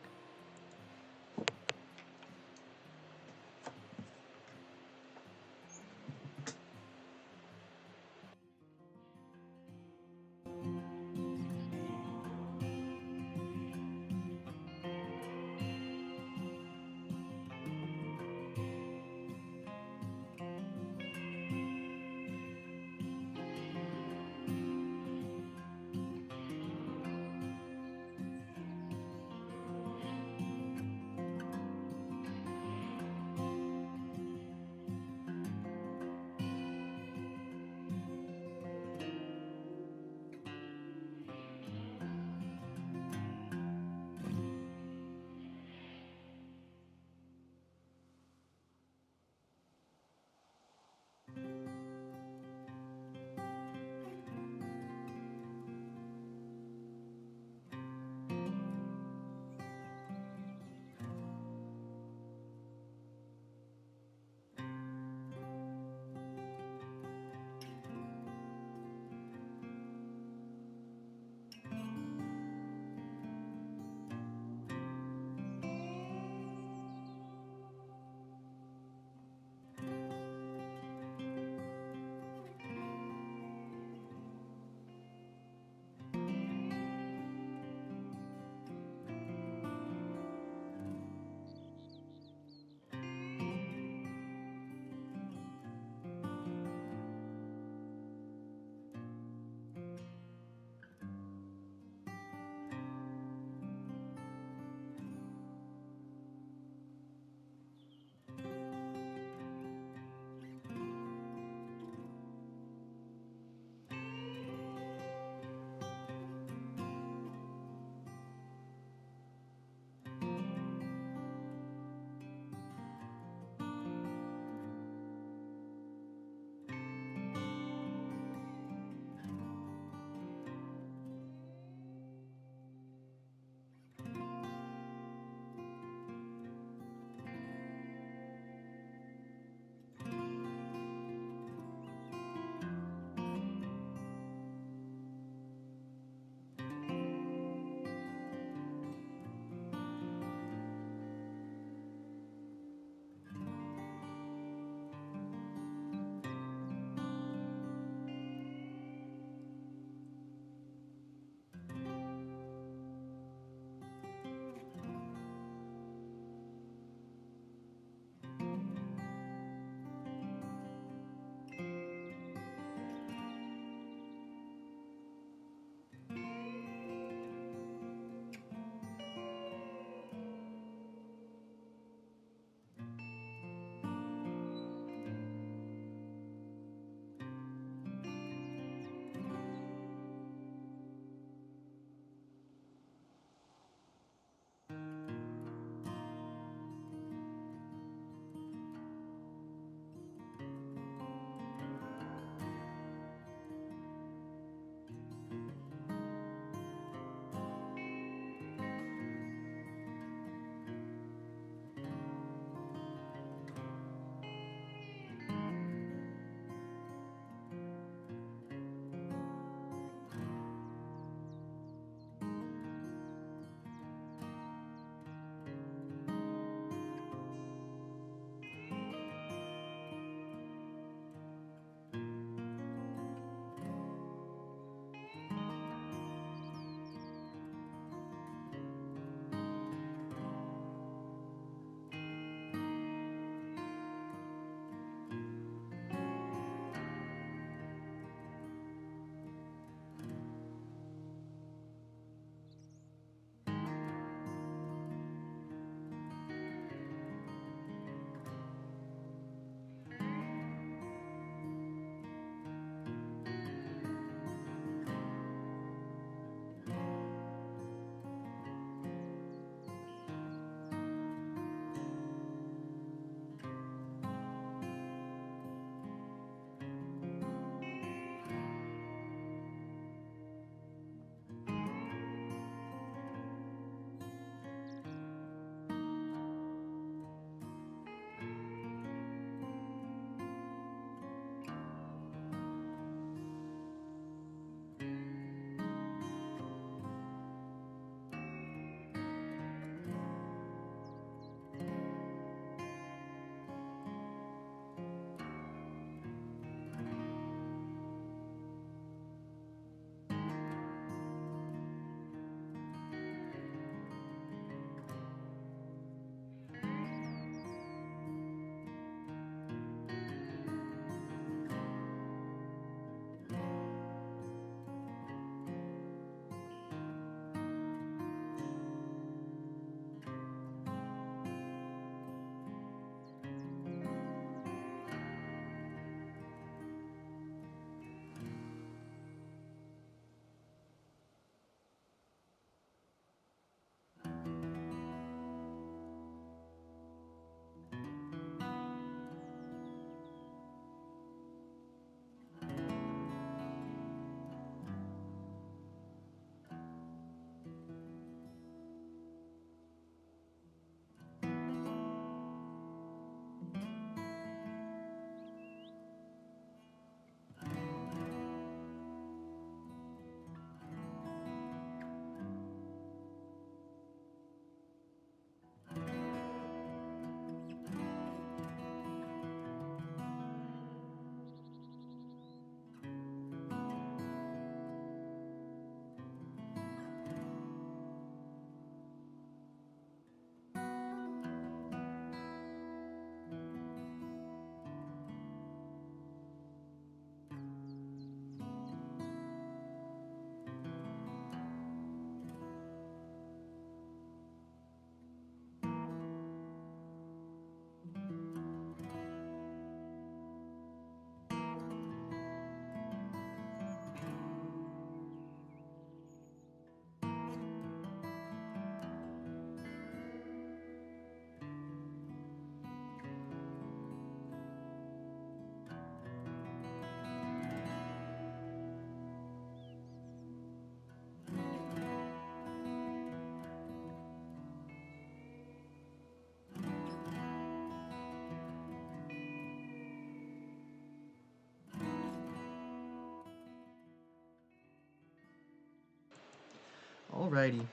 Alrighty.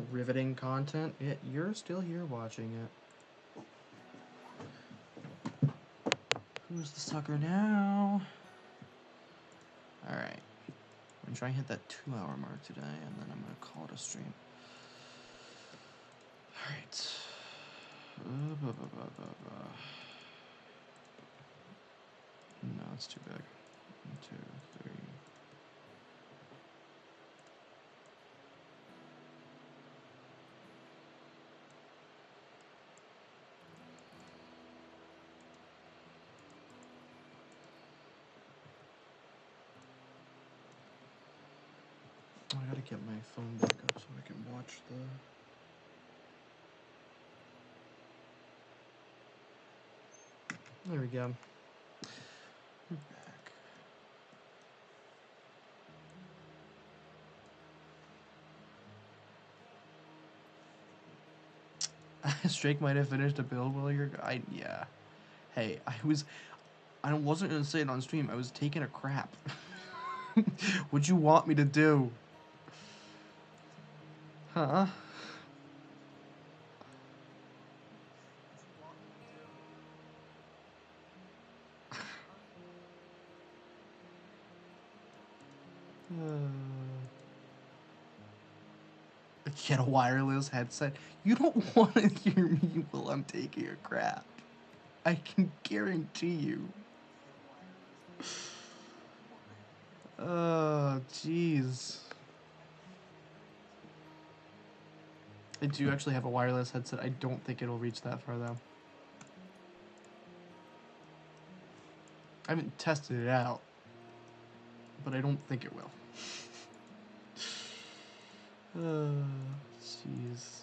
Riveting content. Yeah, you're still here watching it. Who's the sucker now? Alright. I'm gonna try and hit that 2-hour mark today, and then I'm gonna call it a stream. Alright. No, it's too big. 1, 2, 3. I gotta get my phone back up so I can watch the... There we go. We're back. Strake might have finished a build while you're... yeah. Hey, I wasn't gonna say it on stream. I was taking a crap. What'd you want me to do? Huh? Get a wireless headset. You don't want to hear me while I'm taking a crap. I can guarantee you. Oh, jeez. I do actually have a wireless headset. I don't think it'll reach that far, though. I haven't tested it out, but I don't think it will. Jeez.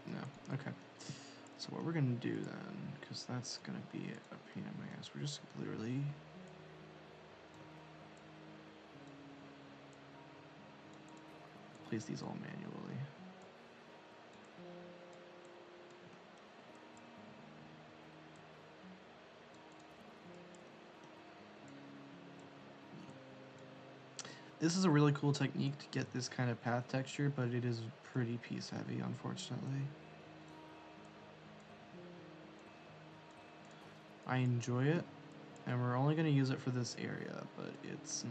No, okay. So what we're gonna do then, because that's gonna be a pain in my ass, we're just literally... place these all manually. This is a really cool technique to get this kind of path texture, but it is pretty piece heavy, unfortunately. I enjoy it, and we're only going to use it for this area, but it's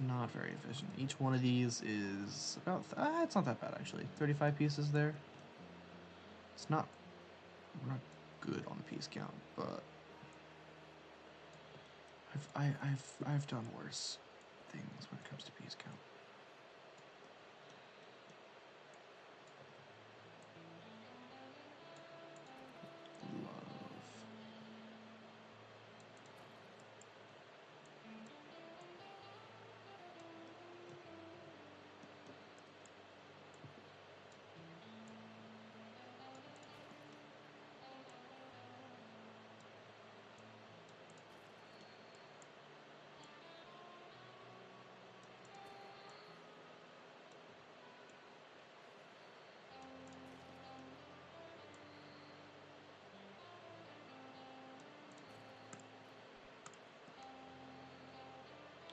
not very efficient. Each one of these is about, it's not that bad actually. 35 pieces there. It's not, we're not good on the piece count, but I've done worse things when it comes to piece count.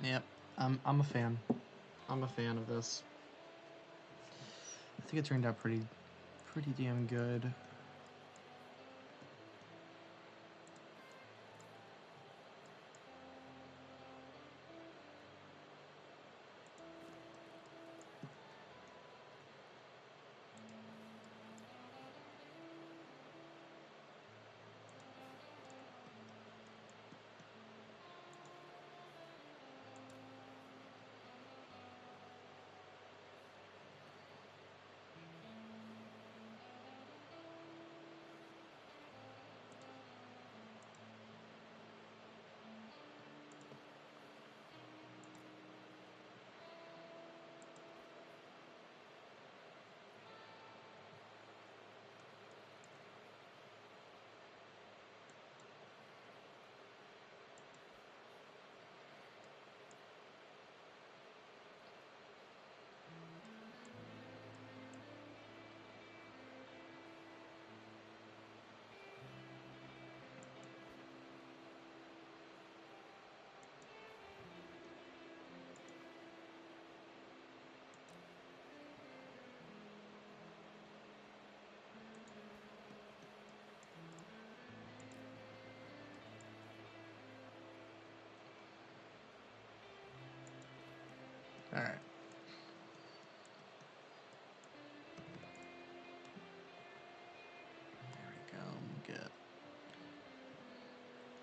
Yep, I'm a fan. I'm a fan of this. I think it turned out pretty damn good.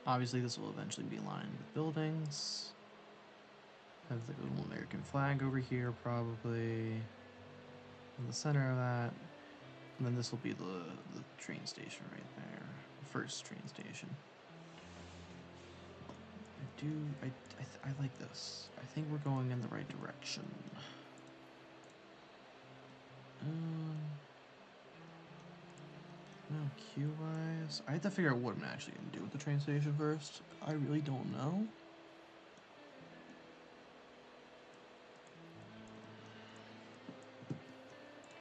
Obviously, this will eventually be lined with buildings. Have the little American flag over here, probably in the center of that. And then this will be the train station right there, the first train station. I like this. I think we're going in the right direction. No, queue-wise, I have to figure out what I'm actually gonna do with the train station first. I really don't know.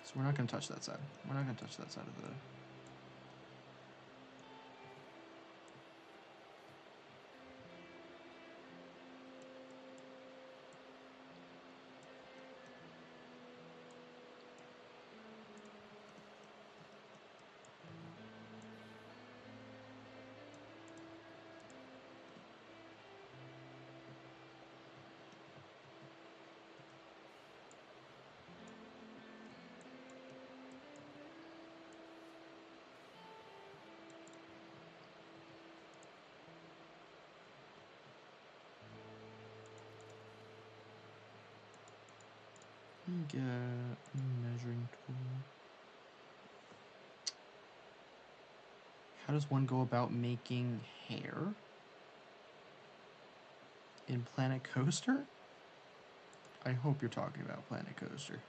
So we're not gonna touch that side. We're not gonna touch that side of the... Get a measuring tool. How does one go about making hair in Planet Coaster? I hope you're talking about Planet Coaster.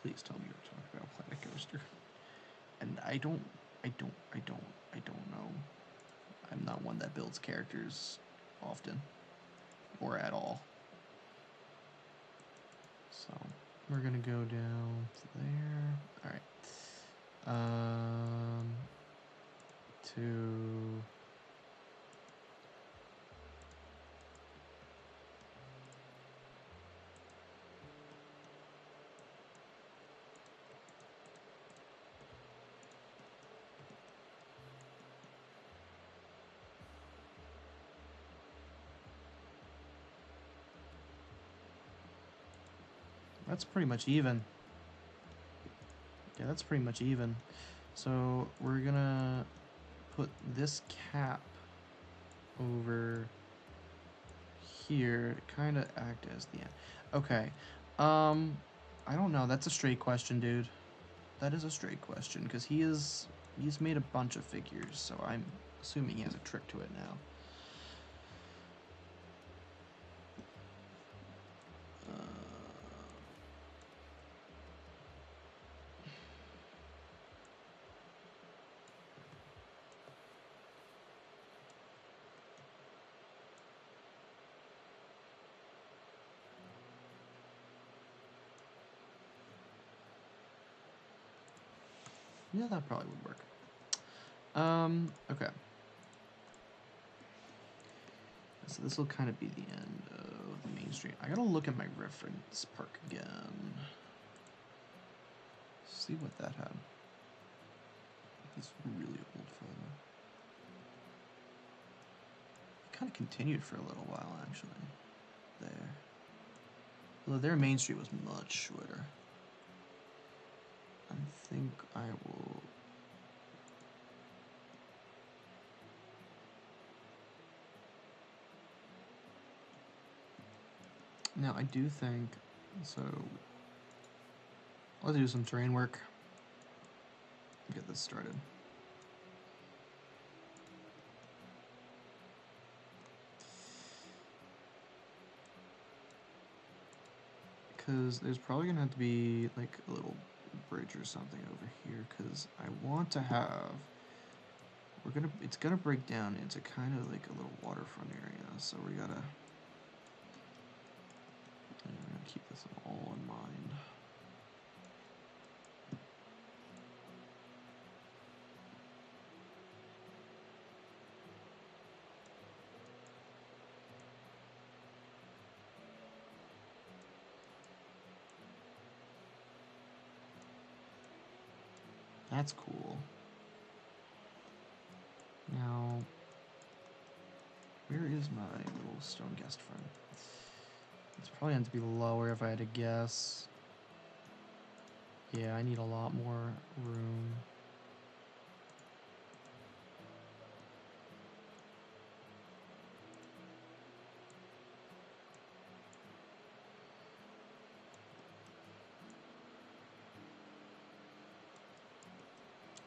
Please tell me you're talking about Planet Coaster. And I don't know. I'm not one that builds characters often or at all. So we're gonna go down to there. All right. To that's pretty much even. Yeah, that's pretty much even. So we're gonna put this cap over here to kind of act as the end. Okay. I don't know. That's a straight question, dude. That is a straight question because he's made a bunch of figures, so I'm assuming he has a trick to it now. Yeah, that probably would work. Okay. So this will kind of be the end of the main street. I gotta look at my reference park again. See what that had. This really old photo. It kind of continued for a little while, actually. There. Although their main street was much shorter. I think I will... Now, I do think... So... I'll do some terrain work. Get this started. Because there's probably going to have to be, like, a little bridge or something over here, because I want to have... It's gonna break down into kind of like a little waterfront area, so we're gonna keep this all in mind. That's cool. Now, where is my little stone guest friend? It's probably going to be lower if I had to guess. Yeah, I need a lot more room.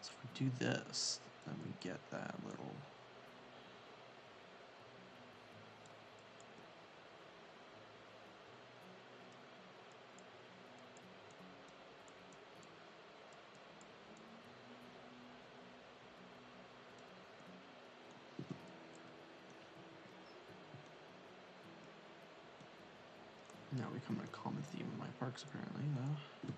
So if we do this, then we get that little... Now we come to a common theme in my parks, apparently, though.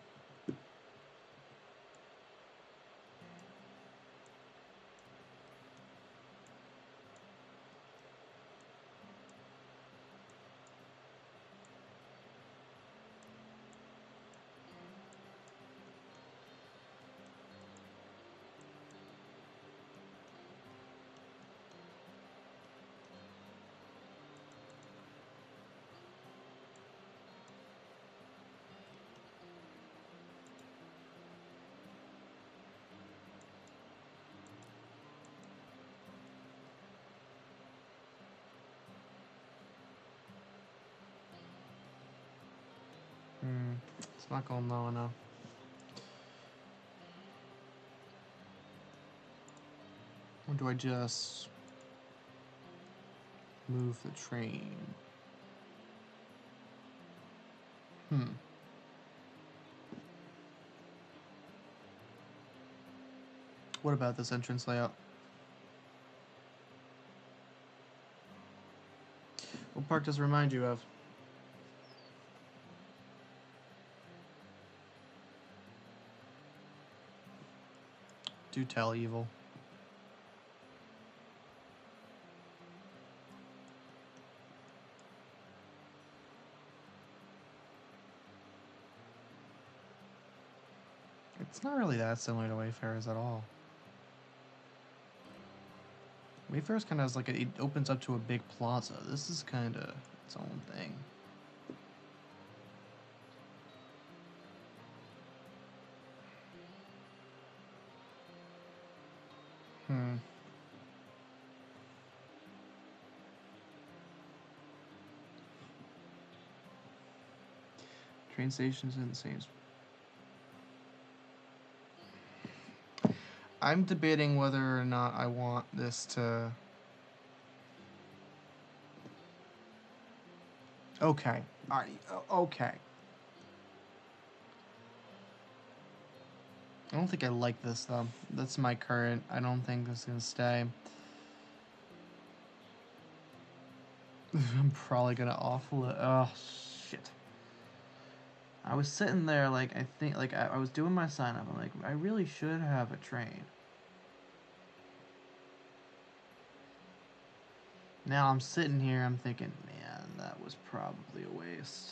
It's not going low enough. Or do I just move the train? What about this entrance layout? What park does it remind you of? Do tell, Evil. It's not really that similar to Wayfarers at all. Wayfarers kind of has like it opens up to a big plaza. This is kind of its own thing. Train stations in the same. I'm debating whether or not I want this to... Okay. Alright. Okay. I don't think I like this, though. That's my current. I don't think this is going to stay. I'm probably going to offload. Oh, shit. I was sitting there, like, I think, like, I was doing my sign-up. I'm like, I really should have a train. Now I'm sitting here, I'm thinking, man, that was probably a waste.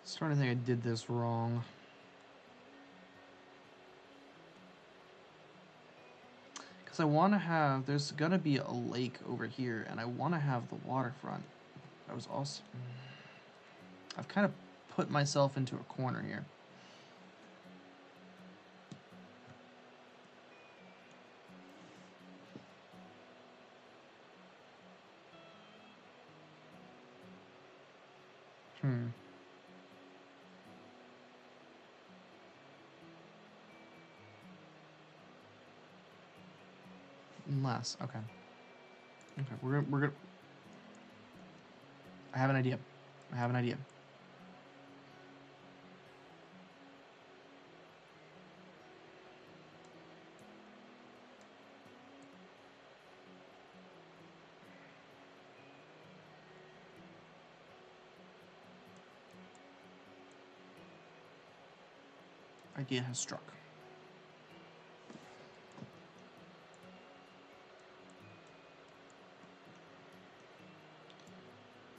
Starting to think I did this wrong. Because I want to have, there's going to be a lake over here, and I want to have the waterfront. I was also, I've kind of put myself into a corner here. Less, okay. Okay, we're gonna. I have an idea. I have an idea. Idea has struck.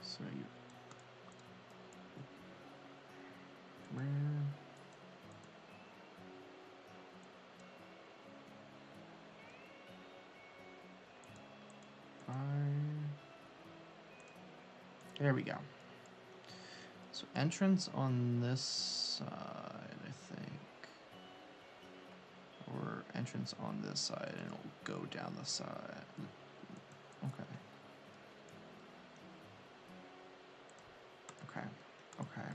So you. Where? Fine. There we go. So entrance on this side, I think. Or entrance on this side, and it'll go down the side. Okay. Okay. Okay.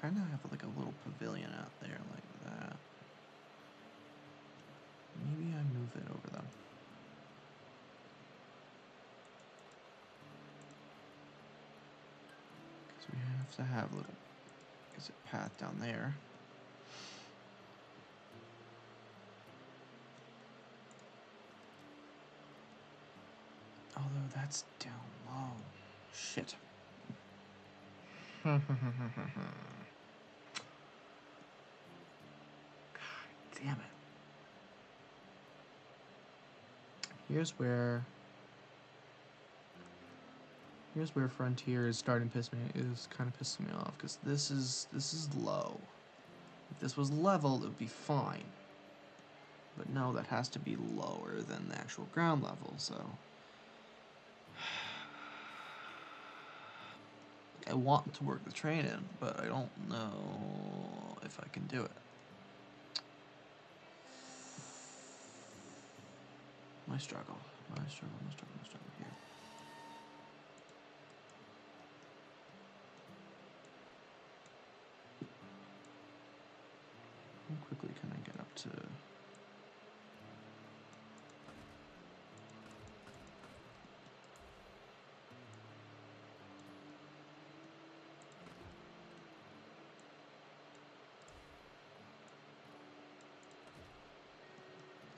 Kind of have like a little pavilion out there like that. Maybe I move it over them. Because we have to have a little path down there. Although that's down low. Shit. God damn it. Here's where Frontier is starting to kind of pissing me off, because this is low. If this was level, it would be fine. But no, that has to be lower than the actual ground level, so I want to work the train in, but I don't know if I can do it. My struggle here. How quickly can I get up to...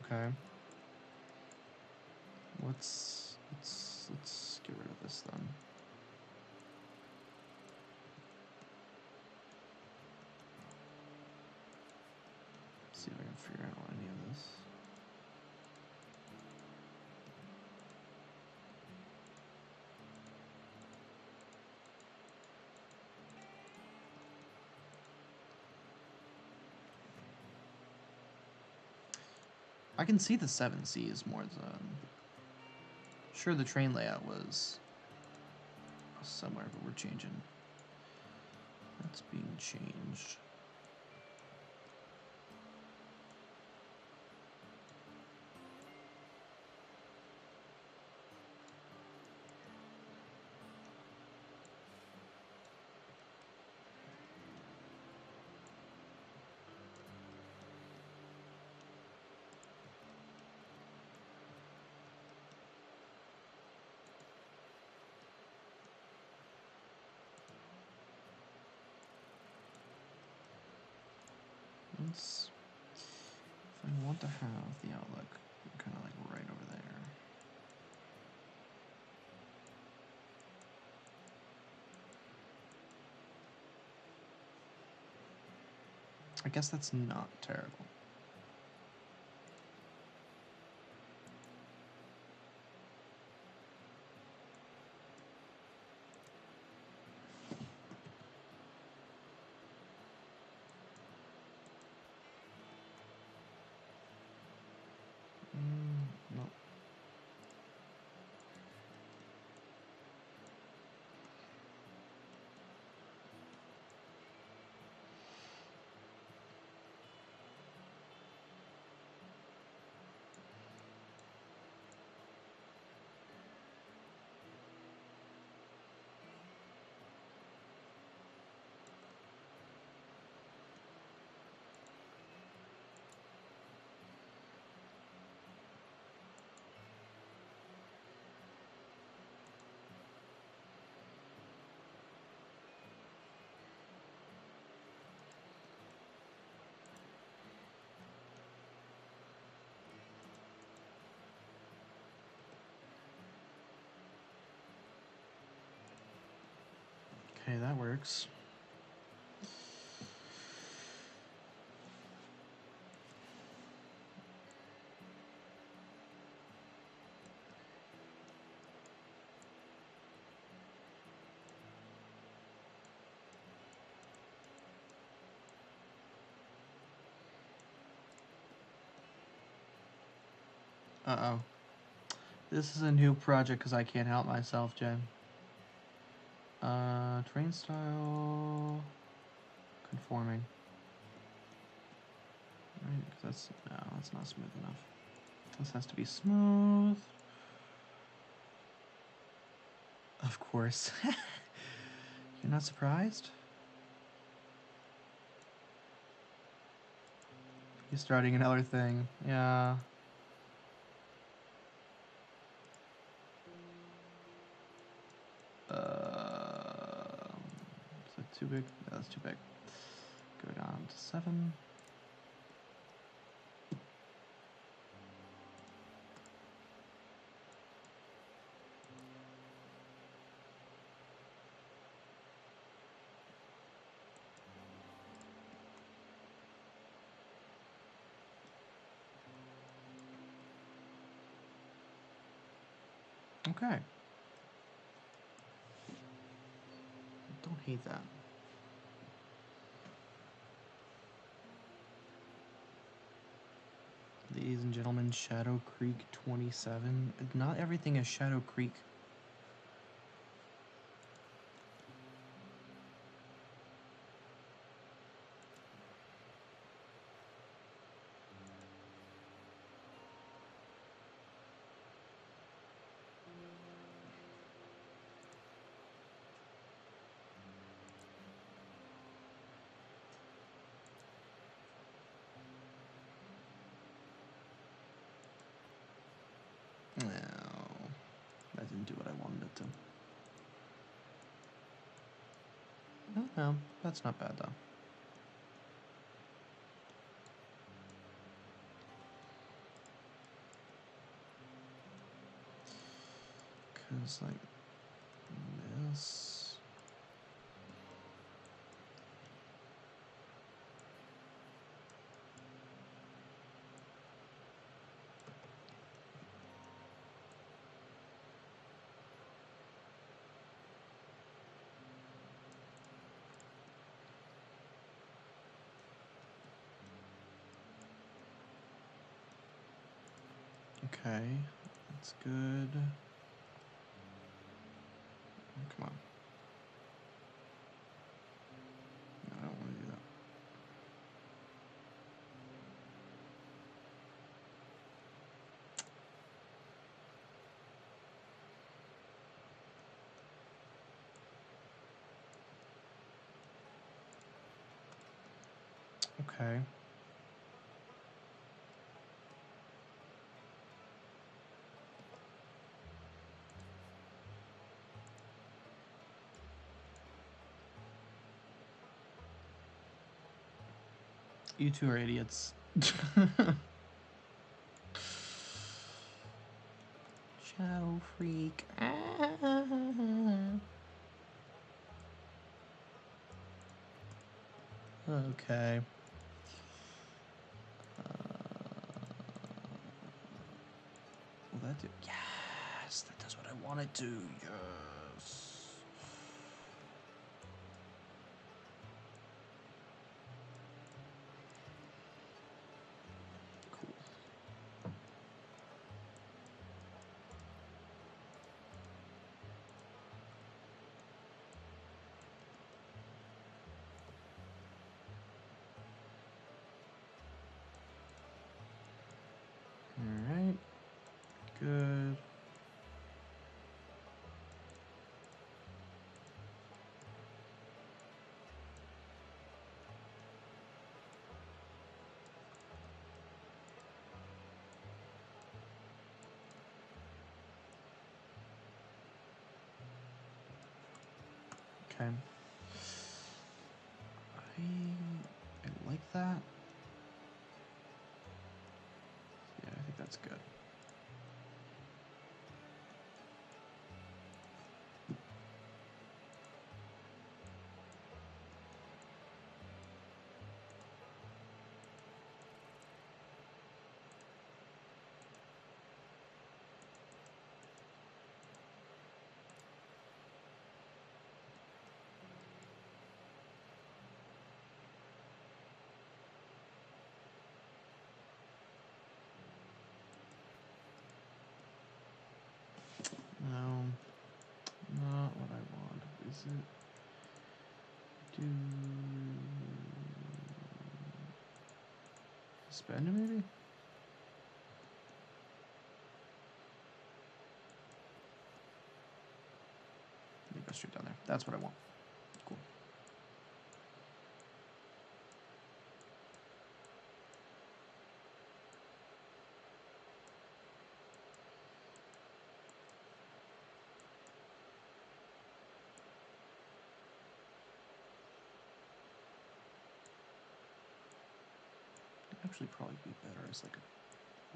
Okay. Let's get rid of this then. See if I can figure out any of this. I can see the 7 Cs more than... Sure, the train layout was somewhere, but we're changing. That's being changed. If I want to have the outlook kind of like right over there. I guess that's not terrible. No. Okay, that works. Uh-oh. This is a new project because I can't help myself, Jen. Train style... Conforming. Right, because that's not smooth enough. This has to be smooth. Of course. You're not surprised? You're starting another thing. Yeah. Is that too big? No, that's too big. Go down to 7. Okay. Don't hate that. Ladies and gentlemen, Shadow Creek 27. Not everything is Shadow Creek. No, that didn't do what I wanted it to. No, that's not bad though. Cause like this. Okay, that's good. Come on. No, I don't want to do that. Okay. You two are idiots. Shadow Freak. Okay. Will that do? Yes, that does what I want it to. Yes. Cool. All right. Good. Okay. I like that. Yeah, I think that's good. Is it? Do suspend maybe? Let me go straight down there. That's what I want. Cool. Actually probably be better as like a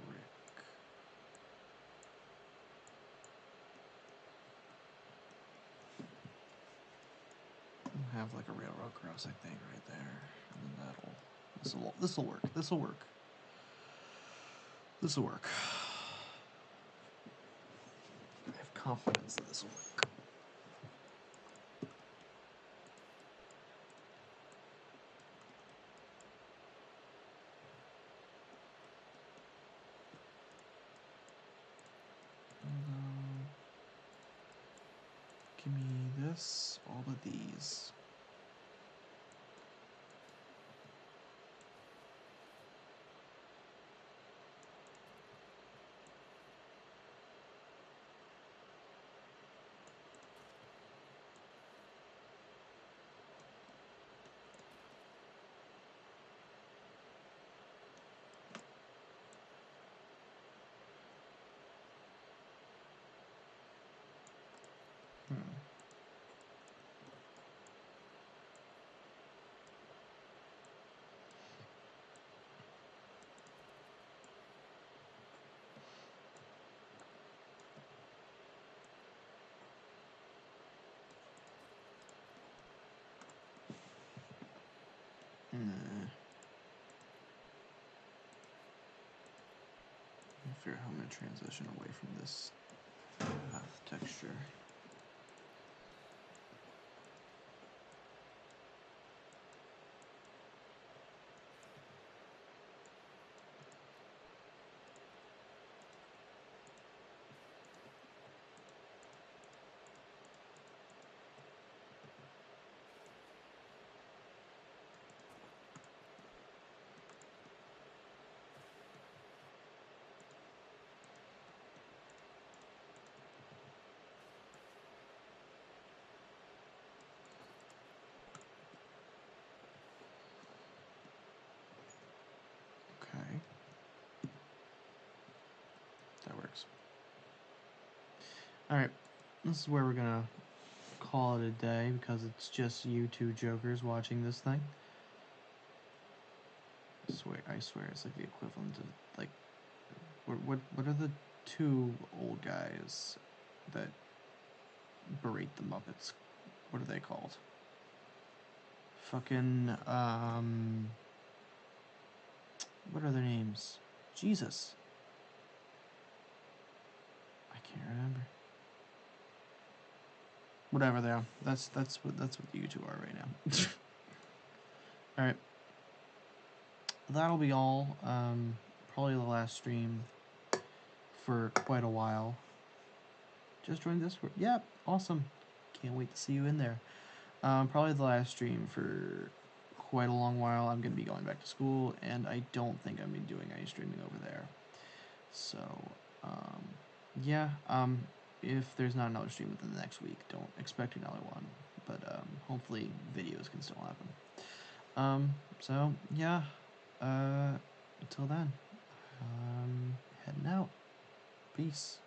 brick. Have like a railroad crossing thing right there, and then this'll work. This'll work. This'll work. I have confidence that this'll work. Give me this, all of these. Nah. I figure out how I'm going to transition away from this path texture. Okay. That works. Alright, this is where we're gonna call it a day because it's just you two jokers watching this thing. I swear it's like the equivalent of like what are the two old guys that berate the Muppets? What are they called? Fucking what are their names? Jesus. I can't remember. Whatever they are. That's what you two are right now. Alright. That'll be all. Probably the last stream for quite a while. Just joined Discord. Yep, awesome. Can't wait to see you in there. Probably the last stream for quite a long while. I'm going to be going back to school, and I don't think I'm going to be doing any streaming over there. So, yeah, if there's not another stream within the next week, don't expect another one. But, hopefully videos can still happen. So, yeah, until then, heading out. Peace.